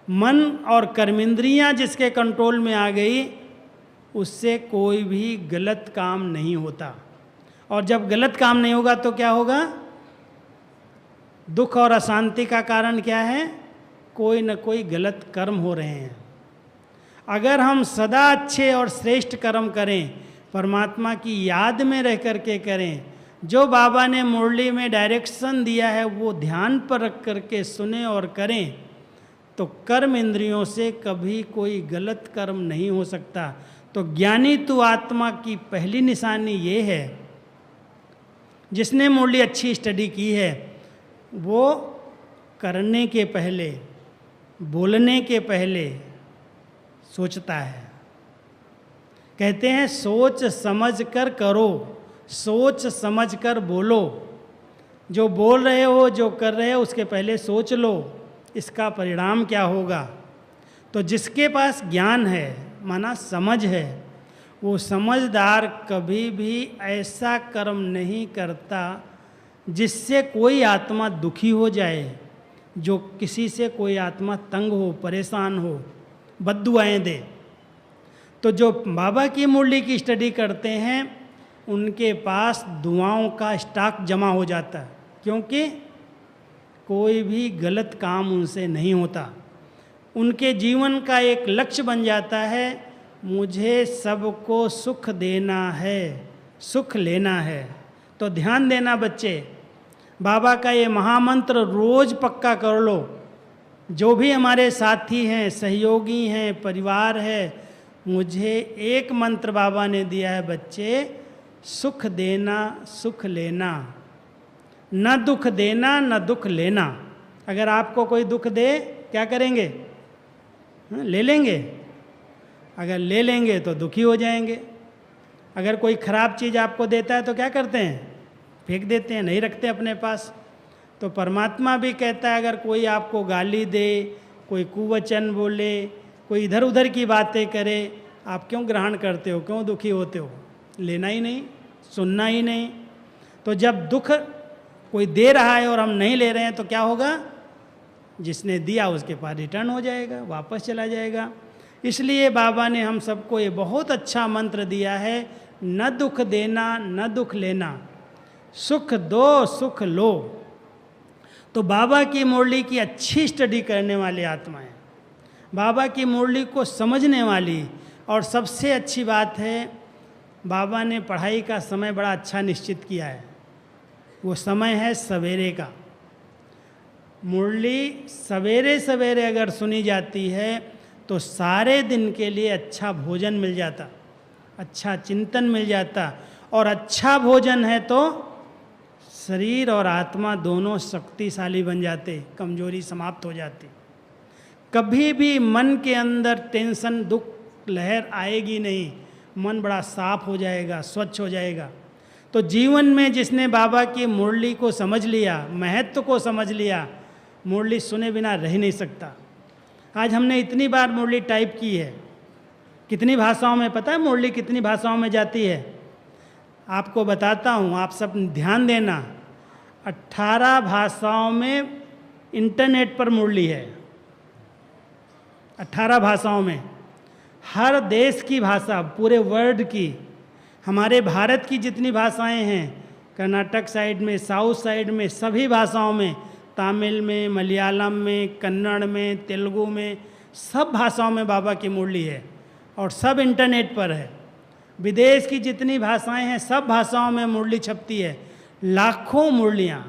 मन और कर्मेंद्रियां जिसके कंट्रोल में आ गई, उससे कोई भी गलत काम नहीं होता। और जब गलत काम नहीं होगा तो क्या होगा? दुख और अशांति का कारण क्या है? कोई न कोई गलत कर्म हो रहे हैं। अगर हम सदा अच्छे और श्रेष्ठ कर्म करें, परमात्मा की याद में रह करके करें, जो बाबा ने मुरली में डायरेक्शन दिया है वो ध्यान पर रख करके सुने और करें, तो कर्म इंद्रियों से कभी कोई गलत कर्म नहीं हो सकता। तो ज्ञानी तो आत्मा की पहली निशानी ये है। जिसने मुरली अच्छी स्टडी की है वो करने के पहले, बोलने के पहले सोचता है। कहते हैं सोच समझ कर करो, सोच समझ कर बोलो। जो बोल रहे हो, जो कर रहे हो, उसके पहले सोच लो इसका परिणाम क्या होगा। तो जिसके पास ज्ञान है, माना समझ है, वो समझदार कभी भी ऐसा कर्म नहीं करता जिससे कोई आत्मा दुखी हो जाए, जो किसी से कोई आत्मा तंग हो, परेशान हो, बद्दुआएं दे। तो जो बाबा की मुरली की स्टडी करते हैं उनके पास दुआओं का स्टॉक जमा हो जाता है, क्योंकि कोई भी गलत काम उनसे नहीं होता। उनके जीवन का एक लक्ष्य बन जाता है, मुझे सबको सुख देना है, सुख लेना है। तो ध्यान देना बच्चे, बाबा का ये महामंत्र रोज़ पक्का कर लो। जो भी हमारे साथी हैं, सहयोगी हैं, परिवार है, मुझे एक मंत्र बाबा ने दिया है बच्चे, सुख देना, सुख लेना, न दुख देना, न दुख लेना। अगर आपको कोई दुख दे, क्या करेंगे? ले लेंगे। अगर ले लेंगे तो दुखी हो जाएंगे। अगर कोई ख़राब चीज़ आपको देता है तो क्या करते हैं? फेंक देते हैं, नहीं रखते अपने पास। तो परमात्मा भी कहता है, अगर कोई आपको गाली दे, कोई कुवचन बोले, कोई इधर उधर की बातें करे, आप क्यों ग्रहण करते हो? क्यों दुखी होते हो? लेना ही नहीं, सुनना ही नहीं। तो जब दुख कोई दे रहा है और हम नहीं ले रहे हैं तो क्या होगा? जिसने दिया उसके पास रिटर्न हो जाएगा, वापस चला जाएगा। इसलिए बाबा ने हम सबको ये बहुत अच्छा मंत्र दिया है, न दुख देना, न दुख लेना, सुख दो, सुख लो। तो बाबा की मुरली की अच्छी स्टडी करने वाले आत्माएं, बाबा की मुरली को समझने वाली, और सबसे अच्छी बात है बाबा ने पढ़ाई का समय बड़ा अच्छा निश्चित किया है। वो समय है सवेरे का। मुरली सवेरे सवेरे अगर सुनी जाती है तो सारे दिन के लिए अच्छा भोजन मिल जाता, अच्छा चिंतन मिल जाता। और अच्छा भोजन है तो शरीर और आत्मा दोनों शक्तिशाली बन जाते, कमजोरी समाप्त हो जाती। कभी भी मन के अंदर टेंशन, दुख, लहर आएगी नहीं। मन बड़ा साफ हो जाएगा, स्वच्छ हो जाएगा। तो जीवन में जिसने बाबा की मुरली को समझ लिया, महत्व को समझ लिया, मुरली सुने बिना रह नहीं सकता। आज हमने इतनी बार मुरली टाइप की है, कितनी भाषाओं में, पता है मुरली कितनी भाषाओं में जाती है? आपको बताता हूँ, आप सब ध्यान देना। 18 भाषाओं में इंटरनेट पर मुरली है, 18 भाषाओं में। हर देश की भाषा, पूरे वर्ल्ड की, हमारे भारत की जितनी भाषाएं हैं कर्नाटक साइड में, साउथ साइड में, सभी भाषाओं में, तमिल में, मलयालम में, कन्नड़ में, तेलुगु में, सब भाषाओं में बाबा की मुरली है और सब इंटरनेट पर है। विदेश की जितनी भाषाएं हैं सब भाषाओं में मुरली छपती है, लाखों मुरलियाँ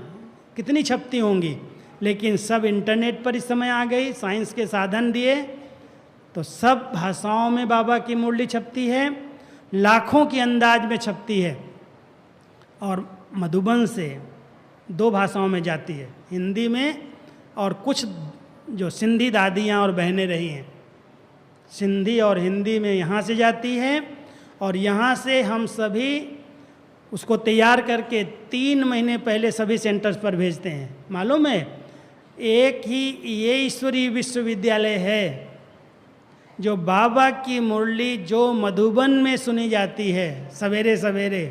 कितनी छपती होंगी, लेकिन सब इंटरनेट पर इस समय आ गई, साइंस के साधन दिए तो सब भाषाओं में बाबा की मुरली छपती है, लाखों की अंदाज में छपती है। और मधुबन से 2 भाषाओं में जाती है, हिंदी में और कुछ जो सिंधी दादियाँ और बहनें रही हैं, सिंधी और हिंदी में यहाँ से जाती है और यहाँ से हम सभी उसको तैयार करके 3 महीने पहले सभी सेंटर्स पर भेजते हैं। मालूम है, एक ही ये ईश्वरीय विश्वविद्यालय है जो बाबा की मुरली जो मधुबन में सुनी जाती है सवेरे सवेरे,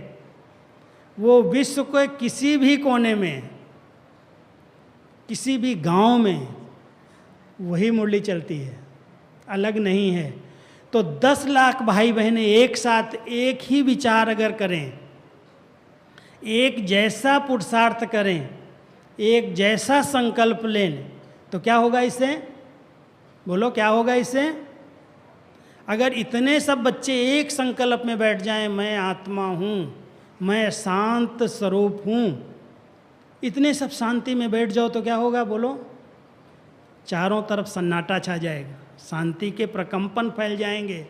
वो विश्व के किसी भी कोने में, किसी भी गांव में वही मुरली चलती है, अलग नहीं है। तो 10 लाख भाई बहनें एक साथ एक ही विचार अगर करें, एक जैसा पुरुषार्थ करें, एक जैसा संकल्प लें, तो क्या होगा इससे? बोलो क्या होगा इससे? अगर इतने सब बच्चे एक संकल्प में बैठ जाएं, मैं आत्मा हूँ, मैं शांत स्वरूप हूँ, इतने सब शांति में बैठ जाओ तो क्या होगा? बोलो, चारों तरफ सन्नाटा छा जाएगा, शांति के प्रकंपन फैल जाएंगे।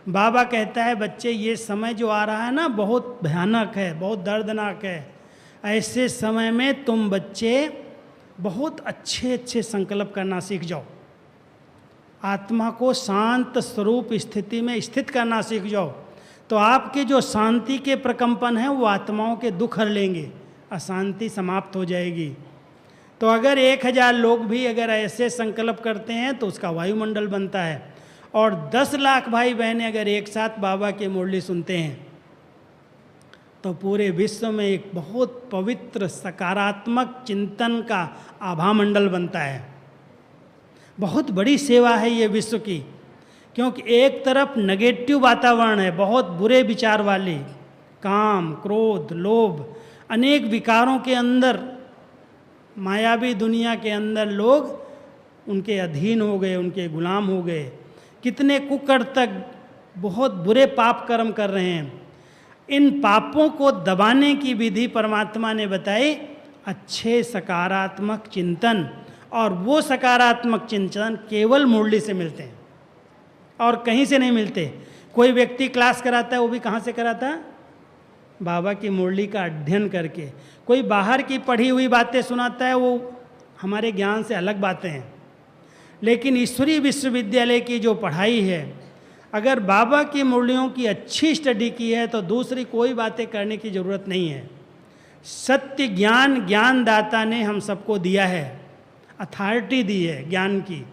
बाबा कहता है बच्चे ये समय जो आ रहा है ना बहुत भयानक है, बहुत दर्दनाक है। ऐसे समय में तुम बच्चे बहुत अच्छे अच्छे संकल्प करना सीख जाओ, आत्मा को शांत स्वरूप स्थिति में स्थित करना सीख जाओ, तो आपके जो शांति के प्रकंपन हैं वो आत्माओं के दुख हर लेंगे, अशांति समाप्त हो जाएगी। तो अगर 1000 लोग भी अगर ऐसे संकल्प करते हैं तो उसका वायुमंडल बनता है। और 10 लाख भाई बहनें अगर एक साथ बाबा की मुरली सुनते हैं तो पूरे विश्व में एक बहुत पवित्र सकारात्मक चिंतन का आभा मंडल बनता है। बहुत बड़ी सेवा है ये विश्व की, क्योंकि एक तरफ नेगेटिव वातावरण है, बहुत बुरे विचार वाली, काम, क्रोध, लोभ, अनेक विकारों के अंदर, मायावी दुनिया के अंदर लोग उनके अधीन हो गए, उनके गुलाम हो गए। कितने कुकर्तक बहुत बुरे पाप कर्म कर रहे हैं। इन पापों को दबाने की विधि परमात्मा ने बताई, अच्छे सकारात्मक चिंतन, और वो सकारात्मक चिंतन केवल मुरली से मिलते हैं और कहीं से नहीं मिलते। कोई व्यक्ति क्लास कराता है, वो भी कहाँ से कराता है? बाबा की मुरली का अध्ययन करके। कोई बाहर की पढ़ी हुई बातें सुनाता है, वो हमारे ज्ञान से अलग बातें हैं। लेकिन ईश्वरीय विश्वविद्यालय की जो पढ़ाई है, अगर बाबा की मुरलियों की अच्छी स्टडी की है तो दूसरी कोई बातें करने की ज़रूरत नहीं है। सत्य ज्ञान ज्ञानदाता ने हम सबको दिया है, अथॉरिटी दी है ज्ञान की,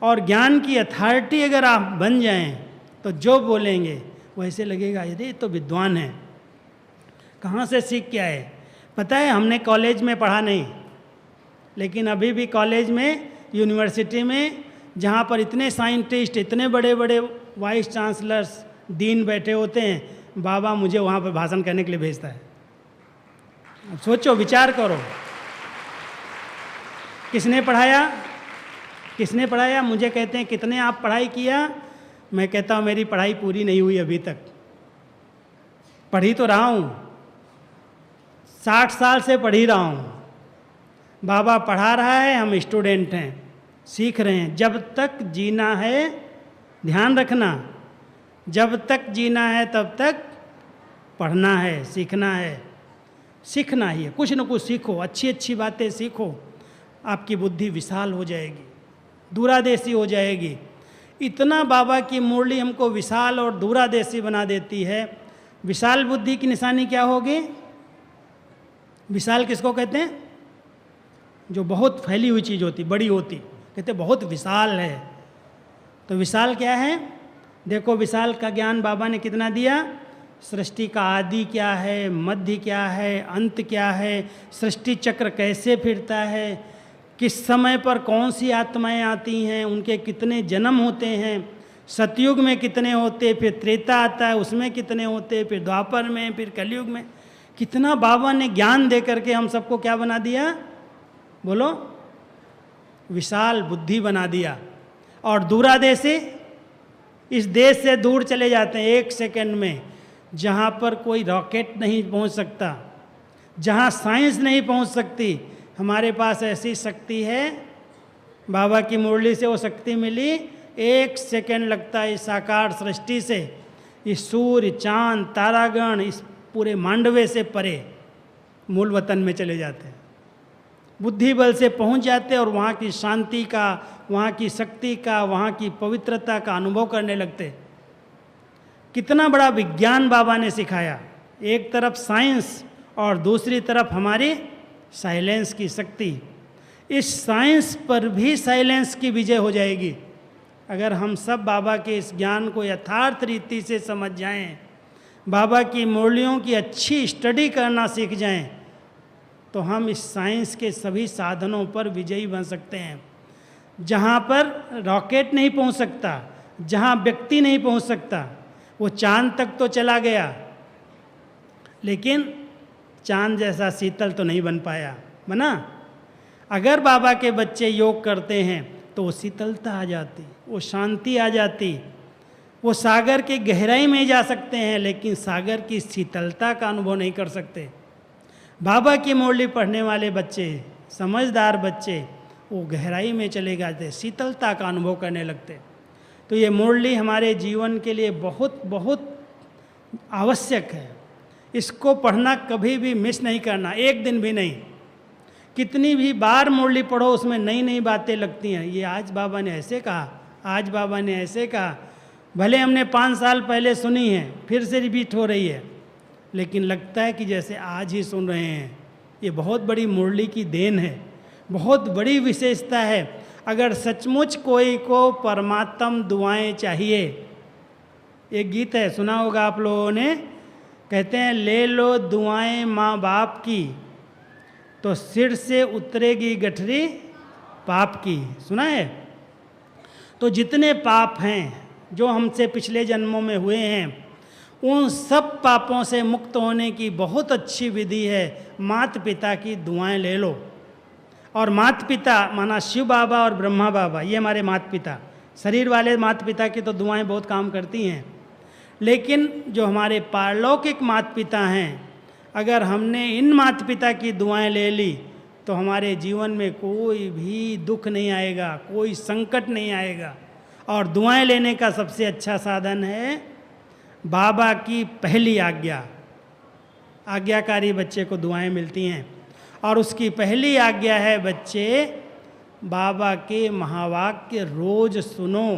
और ज्ञान की अथॉरिटी अगर आप बन जाएं तो जो बोलेंगे वैसे लगेगा यदि तो विद्वान है। कहाँ से सीख के आए? पता है, हमने कॉलेज में पढ़ा नहीं, लेकिन अभी भी कॉलेज में, यूनिवर्सिटी में, जहाँ पर इतने साइंटिस्ट, इतने बड़े बड़े वाइस चांसलर्स, डीन बैठे होते हैं, बाबा मुझे वहाँ पर भाषण करने के लिए भेजता है। अब सोचो, विचार करो, किसने पढ़ाया? किसने पढ़ाया? मुझे कहते हैं कितने आप पढ़ाई किया? मैं कहता हूँ मेरी पढ़ाई पूरी नहीं हुई अभी तक, पढ़ी तो रहा हूँ, 60 साल से पढ़ ही रहा हूँ। बाबा पढ़ा रहा है, हम स्टूडेंट हैं, सीख रहे हैं। जब तक जीना है, ध्यान रखना, जब तक जीना है तब तक पढ़ना है, सीखना है, सीखना ही है। कुछ न कुछ सीखो, अच्छी अच्छी बातें सीखो, आपकी बुद्धि विशाल हो जाएगी, दूरादेशी हो जाएगी। इतना बाबा की मुरली हमको विशाल और दूरादेशी बना देती है। विशाल बुद्धि की निशानी क्या होगी? विशाल किसको कहते हैं? जो बहुत फैली हुई चीज़ होती, बड़ी होती, कहते बहुत विशाल है। तो विशाल क्या है? देखो, विशाल का ज्ञान बाबा ने कितना दिया। सृष्टि का आदि क्या है, मध्य क्या है, अंत क्या है, सृष्टि चक्र कैसे फिरता है, किस समय पर कौन सी आत्माएं आती हैं, उनके कितने जन्म होते हैं, सतयुग में कितने होते, फिर त्रेता आता है उसमें कितने होते, फिर द्वापर में, फिर कलयुग में, कितना बाबा ने ज्ञान दे करके हम सबको क्या बना दिया, बोलो, विशाल बुद्धि बना दिया। और दूरादेशी, इस देश से दूर चले जाते हैं 1 सेकंड में, जहाँ पर कोई रॉकेट नहीं पहुँच सकता, जहाँ साइंस नहीं पहुँच सकती, हमारे पास ऐसी शक्ति है। बाबा की मुरली से वो शक्ति मिली, 1 सेकंड लगता है इस साकार सृष्टि से, इस सूर्य चांद तारागण, इस पूरे मांडवे से परे मूल वतन में चले जाते हैं, बुद्धि बल से पहुंच जाते हैं और वहाँ की शांति का, वहाँ की शक्ति का, वहाँ की पवित्रता का अनुभव करने लगते। कितना बड़ा विज्ञान बाबा ने सिखाया, एक तरफ साइंस और दूसरी तरफ हमारी साइलेंस की शक्ति। इस साइंस पर भी साइलेंस की विजय हो जाएगी अगर हम सब बाबा के इस ज्ञान को यथार्थ रीति से समझ जाएं, बाबा की मुरलियों की अच्छी स्टडी करना सीख जाएं, तो हम इस साइंस के सभी साधनों पर विजयी बन सकते हैं। जहाँ पर रॉकेट नहीं पहुँच सकता, जहाँ व्यक्ति नहीं पहुँच सकता, वो चांद तक तो चला गया, लेकिन चांद जैसा शीतल तो नहीं बन पाया, बना। अगर बाबा के बच्चे योग करते हैं तो वो शीतलता आ जाती, वो शांति आ जाती, वो सागर की गहराई में जा सकते हैं, लेकिन सागर की शीतलता का अनुभव नहीं कर सकते। बाबा की मुरली पढ़ने वाले बच्चे, समझदार बच्चे, वो गहराई में चले जाते, शीतलता का अनुभव करने लगते। तो ये मुरली हमारे जीवन के लिए बहुत बहुत आवश्यक है। इसको पढ़ना कभी भी मिस नहीं करना, एक दिन भी नहीं। कितनी भी बार मुरली पढ़ो, उसमें नई नई बातें लगती हैं। ये आज बाबा ने ऐसे कहा, आज बाबा ने ऐसे कहा, भले हमने 5 साल पहले सुनी है, फिर से रिपीट हो रही है, लेकिन लगता है कि जैसे आज ही सुन रहे हैं। ये बहुत बड़ी मुरली की देन है, बहुत बड़ी विशेषता है। अगर सचमुच कोई को परमात्म दुआएं चाहिए, एक गीत है, सुना होगा आप लोगों ने, कहते हैं ले लो दुआएं माँ बाप की, तो सिर से उतरेगी गठरी पाप की। सुना है? तो जितने पाप हैं जो हमसे पिछले जन्मों में हुए हैं, उन सब पापों से मुक्त होने की बहुत अच्छी विधि है, माता पिता की दुआएं ले लो। और माता पिता माना शिव बाबा और ब्रह्मा बाबा, ये हमारे माता पिता। शरीर वाले माता पिता की तो दुआएं बहुत काम करती हैं, लेकिन जो हमारे पारलौकिक माता पिता हैं, अगर हमने इन माता पिता की दुआएं ले ली तो हमारे जीवन में कोई भी दुख नहीं आएगा, कोई संकट नहीं आएगा। और दुआएं लेने का सबसे अच्छा साधन है बाबा की पहली आज्ञा। आज्ञाकारी बच्चे को दुआएं मिलती हैं, और उसकी पहली आज्ञा है, बच्चे बाबा के महावाक्य रोज सुनो,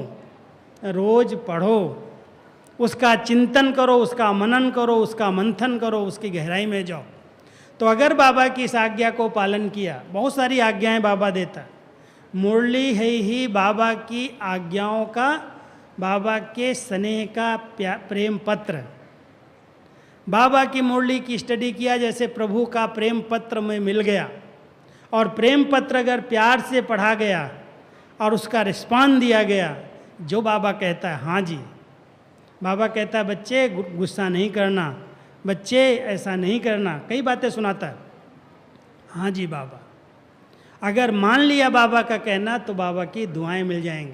रोज पढ़ो, उसका चिंतन करो, उसका मनन करो, उसका मंथन करो, उसकी गहराई में जाओ। तो अगर बाबा की इस आज्ञा को पालन किया, बहुत सारी आज्ञाएं बाबा देता, मुरली है ही बाबा की आज्ञाओं का, बाबा के स्नेह का प्रेम पत्र। बाबा की मुरली की स्टडी किया, जैसे प्रभु का प्रेम पत्र में मिल गया, और प्रेम पत्र अगर प्यार से पढ़ा गया और उसका रिस्पॉन्स दिया गया, जो बाबा कहता है हाँ जी, बाबा कहता है बच्चे गुस्सा नहीं करना, बच्चे ऐसा नहीं करना, कई बातें सुनाता है, हाँ जी बाबा। अगर मान लिया बाबा का कहना तो बाबा की दुआएं मिल जाएंगी।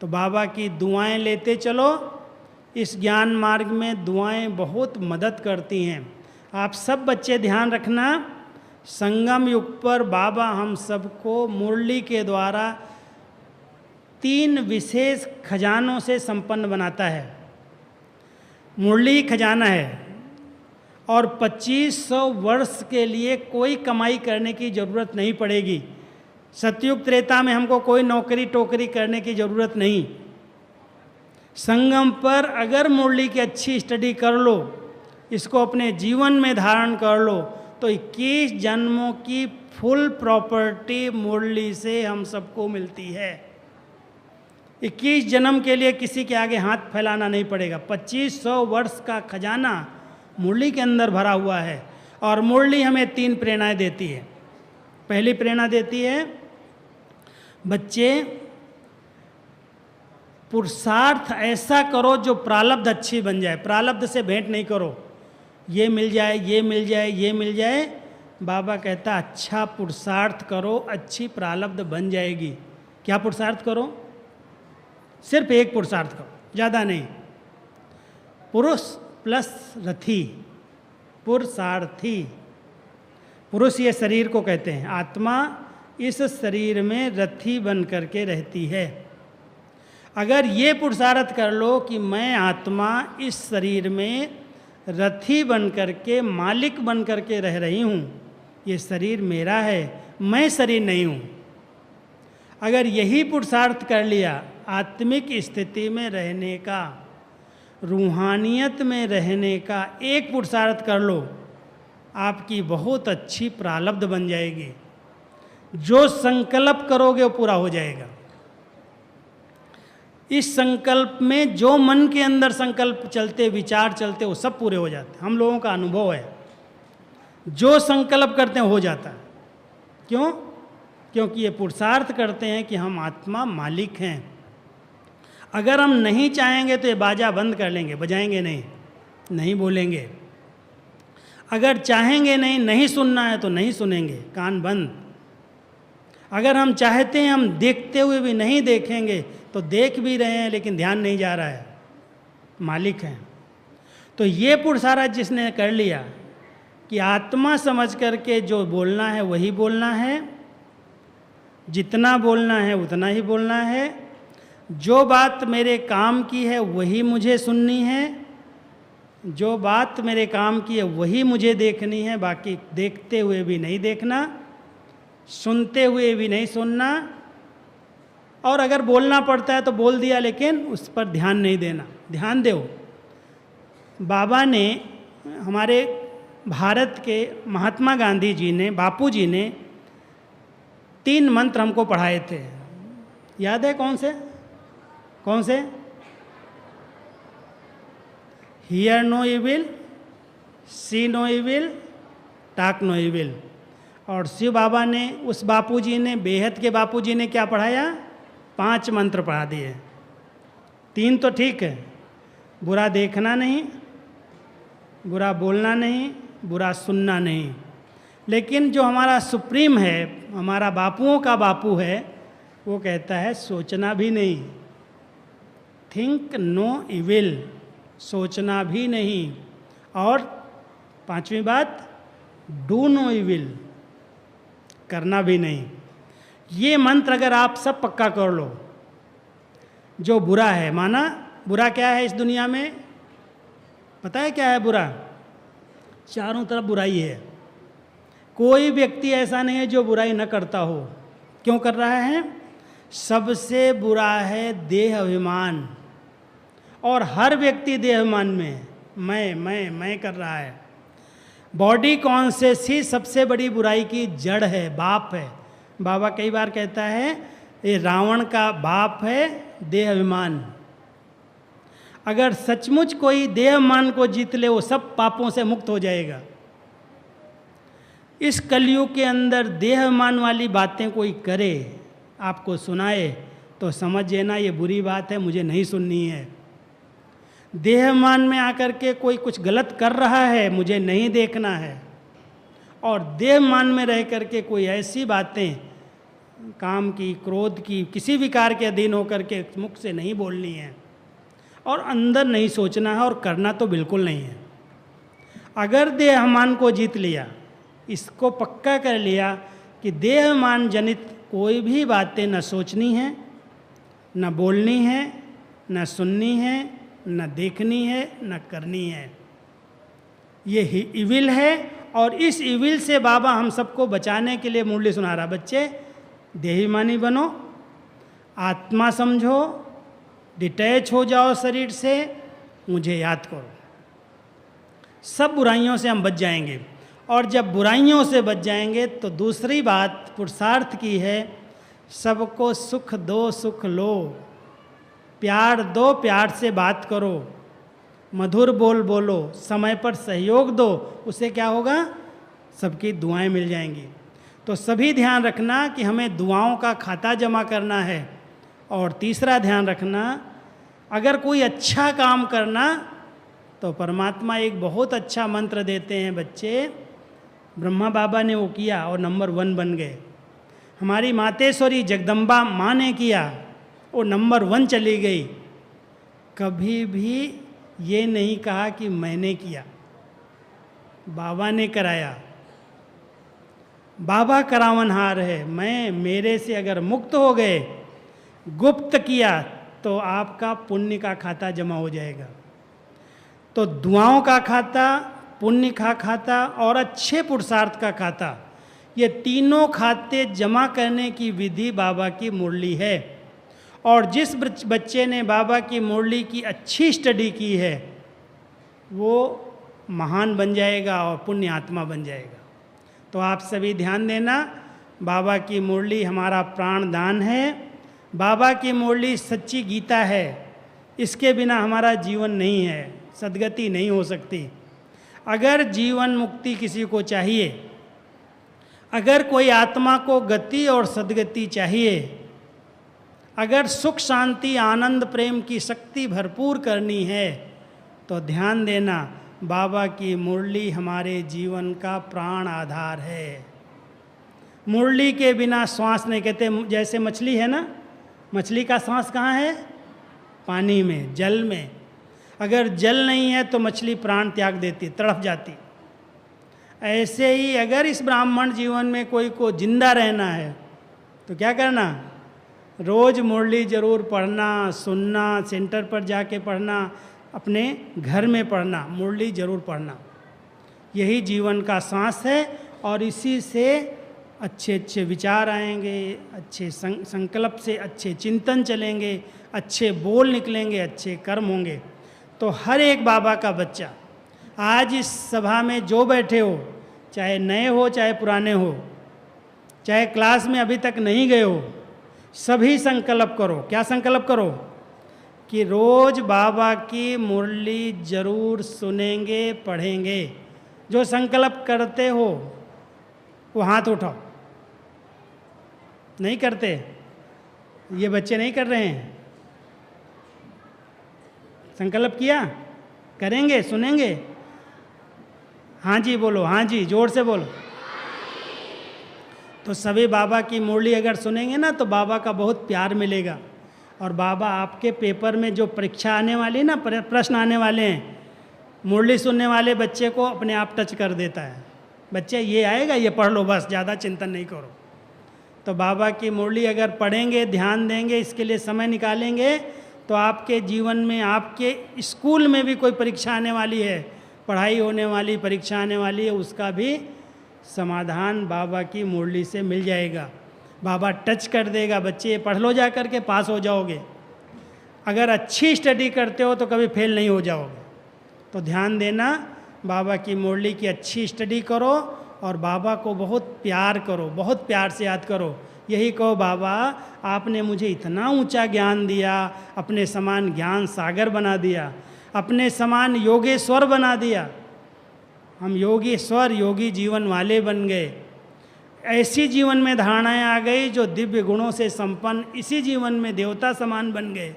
तो बाबा की दुआएं लेते चलो। इस ज्ञान मार्ग में दुआएं बहुत मदद करती हैं। आप सब बच्चे ध्यान रखना, संगम युग पर बाबा हम सबको मुरली के द्वारा 3 विशेष खजानों से संपन्न बनाता है। मुरली खजाना है, और 2500 वर्ष के लिए कोई कमाई करने की ज़रूरत नहीं पड़ेगी। सतयुग त्रेता में हमको कोई नौकरी टोकरी करने की ज़रूरत नहीं। संगम पर अगर मुरली की अच्छी स्टडी कर लो, इसको अपने जीवन में धारण कर लो, तो 21 जन्मों की फुल प्रॉपर्टी मुरली से हम सबको मिलती है। 21 जन्म के लिए किसी के आगे हाथ फैलाना नहीं पड़ेगा। 2500 वर्ष का खजाना मुरली के अंदर भरा हुआ है। और मुरली हमें 3 प्रेरणाएं देती है। पहली प्रेरणा देती है, बच्चे पुरुषार्थ ऐसा करो जो प्रारब्ध अच्छी बन जाए। प्रारब्ध से भेंट नहीं करो, ये मिल जाए, ये मिल जाए, ये मिल जाए। बाबा कहता अच्छा पुरुषार्थ करो, अच्छी प्रारब्ध बन जाएगी। क्या पुरुषार्थ करो? सिर्फ एक पुरुषार्थ करो, ज़्यादा नहीं। पुरुष प्लस रथी, पुरुषार्थी। पुरुष ये शरीर को कहते हैं, आत्मा इस शरीर में रथी बन करके रहती है। अगर ये पुरुषार्थ कर लो कि मैं आत्मा इस शरीर में रथी बन करके, मालिक बन करके रह रही हूँ, ये शरीर मेरा है, मैं शरीर नहीं हूँ। अगर यही पुरुषार्थ कर लिया, आत्मिक स्थिति में रहने का, रूहानियत में रहने का एक पुरुषार्थ कर लो, आपकी बहुत अच्छी प्रारब्ध बन जाएगी। जो संकल्प करोगे वो पूरा हो जाएगा। इस संकल्प में जो मन के अंदर संकल्प चलते, विचार चलते, वो सब पूरे हो जाते हैं। हम लोगों का अनुभव है, जो संकल्प करते हैं हो जाता है। क्यों? क्योंकि ये पुरुषार्थ करते हैं कि हम आत्मा मालिक हैं। अगर हम नहीं चाहेंगे तो ये बाजा बंद कर लेंगे, बजाएंगे नहीं, नहीं बोलेंगे। अगर चाहेंगे नहीं, नहीं सुनना है तो नहीं सुनेंगे, कान बंद। अगर हम चाहते हैं हम देखते हुए भी नहीं देखेंगे, तो देख भी रहे हैं लेकिन ध्यान नहीं जा रहा है, मालिक हैं। तो ये पुरुषार्थ जिसने कर लिया कि आत्मा समझ करके जो बोलना है वही बोलना है, जितना बोलना है उतना ही बोलना है, जो बात मेरे काम की है वही मुझे सुननी है, जो बात मेरे काम की है वही मुझे देखनी है, बाकी देखते हुए भी नहीं देखना, सुनते हुए भी नहीं सुनना। और अगर बोलना पड़ता है तो बोल दिया, लेकिन उस पर ध्यान नहीं देना। ध्यान दो। बाबा ने, हमारे भारत के महात्मा गांधी जी ने, बापू जी ने 3 मंत्र हमको पढ़ाए थे। याद है कौन से? कौन से? Hear no evil, see no evil, talk no evil. और शिव बाबा ने, उस बापू जी ने, बेहद के बापू जी ने क्या पढ़ाया? 5 मंत्र पढ़ा दिए। 3 तो ठीक है, बुरा देखना नहीं, बुरा बोलना नहीं, बुरा सुनना नहीं। लेकिन जो हमारा सुप्रीम है, हमारा बापुओं का बापू है, वो कहता है सोचना भी नहीं, थिंक नो इविल, सोचना भी नहीं। और 5वीं बात, डू नो इविल, करना भी नहीं। ये मंत्र अगर आप सब पक्का कर लो, जो बुरा है, माना बुरा क्या है इस दुनिया में? पता है क्या है बुरा? चारों तरफ बुराई है। कोई व्यक्ति ऐसा नहीं है जो बुराई न करता हो। क्यों कर रहा है? सबसे बुरा है देह अभिमान, और हर व्यक्ति देह अभिमान में है। मैं कर रहा है। बॉडी कॉन्शियस ही सबसे बड़ी बुराई की जड़ है, बाप है। बाबा कई बार कहता है ये रावण का बाप है देह अभिमान। अगर सचमुच कोई देह अभिमान को जीत ले, वो सब पापों से मुक्त हो जाएगा। इस कलयुग के अंदर देह अभिमान वाली बातें कोई करे, आपको सुनाए, तो समझ लेना ये बुरी बात है, मुझे नहीं सुननी है। देह अभिमान में आकर के कोई कुछ गलत कर रहा है, मुझे नहीं देखना है। और देह अभिमान में रह करके कोई ऐसी बातें, काम की, क्रोध की, किसी विकार के अधीन होकर के मुख से नहीं बोलनी है, और अंदर नहीं सोचना है, और करना तो बिल्कुल नहीं है। अगर देह अभिमान को जीत लिया, इसको पक्का कर लिया कि देह अभिमान जनित कोई भी बातें न सोचनी है, न बोलनी है, न सुननी है, न देखनी है, न करनी है, ये ही इविल है। और इस इविल से बाबा हम सबको बचाने के लिए मुरली सुना रहा, बच्चे देहाभिमानी बनो, आत्मा समझो, डिटैच हो जाओ शरीर से, मुझे याद करो। सब बुराइयों से हम बच जाएंगे। और जब बुराइयों से बच जाएंगे तो दूसरी बात पुरुषार्थ की है, सबको सुख दो, सुख लो, प्यार दो, प्यार से बात करो, मधुर बोल बोलो, समय पर सहयोग दो, उससे क्या होगा? सबकी दुआएं मिल जाएंगी। तो सभी ध्यान रखना कि हमें दुआओं का खाता जमा करना है। और तीसरा ध्यान रखना, अगर कोई अच्छा काम करना तो परमात्मा एक बहुत अच्छा मंत्र देते हैं बच्चे। ब्रह्मा बाबा ने वो किया और नंबर 1 बन गए। हमारी मातेश्वरी जगदम्बा माँ ने किया, वो नंबर 1 चली गई। कभी भी ये नहीं कहा कि मैंने किया, बाबा ने कराया। बाबा करावनहार है। मैं मेरे से अगर मुक्त हो गए, गुप्त किया, तो आपका पुण्य का खाता जमा हो जाएगा। तो दुआओं का खाता, पुण्य का खाता और अच्छे पुरुषार्थ का खाता, ये तीनों खाते जमा करने की विधि बाबा की मुरली है। और जिस बच्चे ने बाबा की मुरली की अच्छी स्टडी की है, वो महान बन जाएगा और पुण्य आत्मा बन जाएगा। तो आप सभी ध्यान देना, बाबा की मुरली हमारा प्राण दान है। बाबा की मुरली सच्ची गीता है। इसके बिना हमारा जीवन नहीं है, सद्गति नहीं हो सकती। अगर जीवन मुक्ति किसी को चाहिए, अगर कोई आत्मा को गति और सद्गति चाहिए, अगर सुख शांति आनंद प्रेम की शक्ति भरपूर करनी है, तो ध्यान देना, बाबा की मुरली हमारे जीवन का प्राण आधार है। मुरली के बिना श्वास नहीं। कहते जैसे मछली है ना, मछली का सांस कहाँ है? पानी में, जल में। अगर जल नहीं है तो मछली प्राण त्याग देती, तड़प जाती। ऐसे ही अगर इस ब्राह्मण जीवन में कोई को जिंदा रहना है, तो क्या करना? रोज़ मुरली जरूर पढ़ना, सुनना, सेंटर पर जाके पढ़ना, अपने घर में पढ़ना, मुरली जरूर पढ़ना। यही जीवन का सांस है और इसी से अच्छे अच्छे विचार आएंगे, अच्छे संकल्प से अच्छे चिंतन चलेंगे, अच्छे बोल निकलेंगे, अच्छे कर्म होंगे। तो हर एक बाबा का बच्चा आज इस सभा में जो बैठे हो, चाहे नए हो चाहे पुराने हो, चाहे क्लास में अभी तक नहीं गए हो, सभी संकल्प करो। क्या संकल्प करो? कि रोज बाबा की मुरली जरूर सुनेंगे, पढ़ेंगे। जो संकल्प करते हो वो हाथ उठाओ। नहीं करते? ये बच्चे नहीं कर रहे हैं। संकल्प किया? करेंगे, सुनेंगे? हाँ जी बोलो, हाँ जी, जोर से बोलो। तो सभी बाबा की मुरली अगर सुनेंगे ना, तो बाबा का बहुत प्यार मिलेगा। और बाबा आपके पेपर में जो परीक्षा आने वाली ना, प्रश्न आने वाले हैं, मुरली सुनने वाले बच्चे को अपने आप टच कर देता है। बच्चे ये आएगा, ये पढ़ लो, बस ज़्यादा चिंतन नहीं करो। तो बाबा की मुरली अगर पढ़ेंगे, ध्यान देंगे, इसके लिए समय निकालेंगे, तो आपके जीवन में, आपके स्कूल में भी कोई परीक्षा आने वाली है, पढ़ाई होने वाली, परीक्षा आने वाली है, उसका भी समाधान बाबा की मुरली से मिल जाएगा। बाबा टच कर देगा, बच्चे ये पढ़ लो, जा कर के पास हो जाओगे। अगर अच्छी स्टडी करते हो तो कभी फेल नहीं हो जाओगे। तो ध्यान देना, बाबा की मुरली की अच्छी स्टडी करो और बाबा को बहुत प्यार करो, बहुत प्यार से याद करो। यही कहो, बाबा आपने मुझे इतना ऊंचा ज्ञान दिया, अपने समान ज्ञान सागर बना दिया, अपने समान योगेश्वर बना दिया। हम योगेश्वर, योगी जीवन वाले बन गए। ऐसी जीवन में धारणाएं आ गई जो दिव्य गुणों से संपन्न, इसी जीवन में देवता समान बन गए।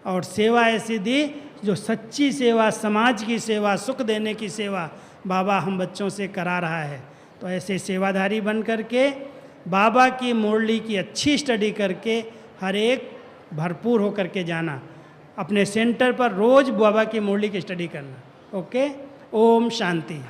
और सेवा ऐसी दी जो सच्ची सेवा, समाज की सेवा, सुख देने की सेवा बाबा हम बच्चों से करा रहा है। तो ऐसे सेवाधारी बन करके बाबा की मुरली की अच्छी स्टडी करके हर एक भरपूर होकर के जाना। अपने सेंटर पर रोज़ बाबा की मुरली की स्टडी करना। ओके, ओम शांति।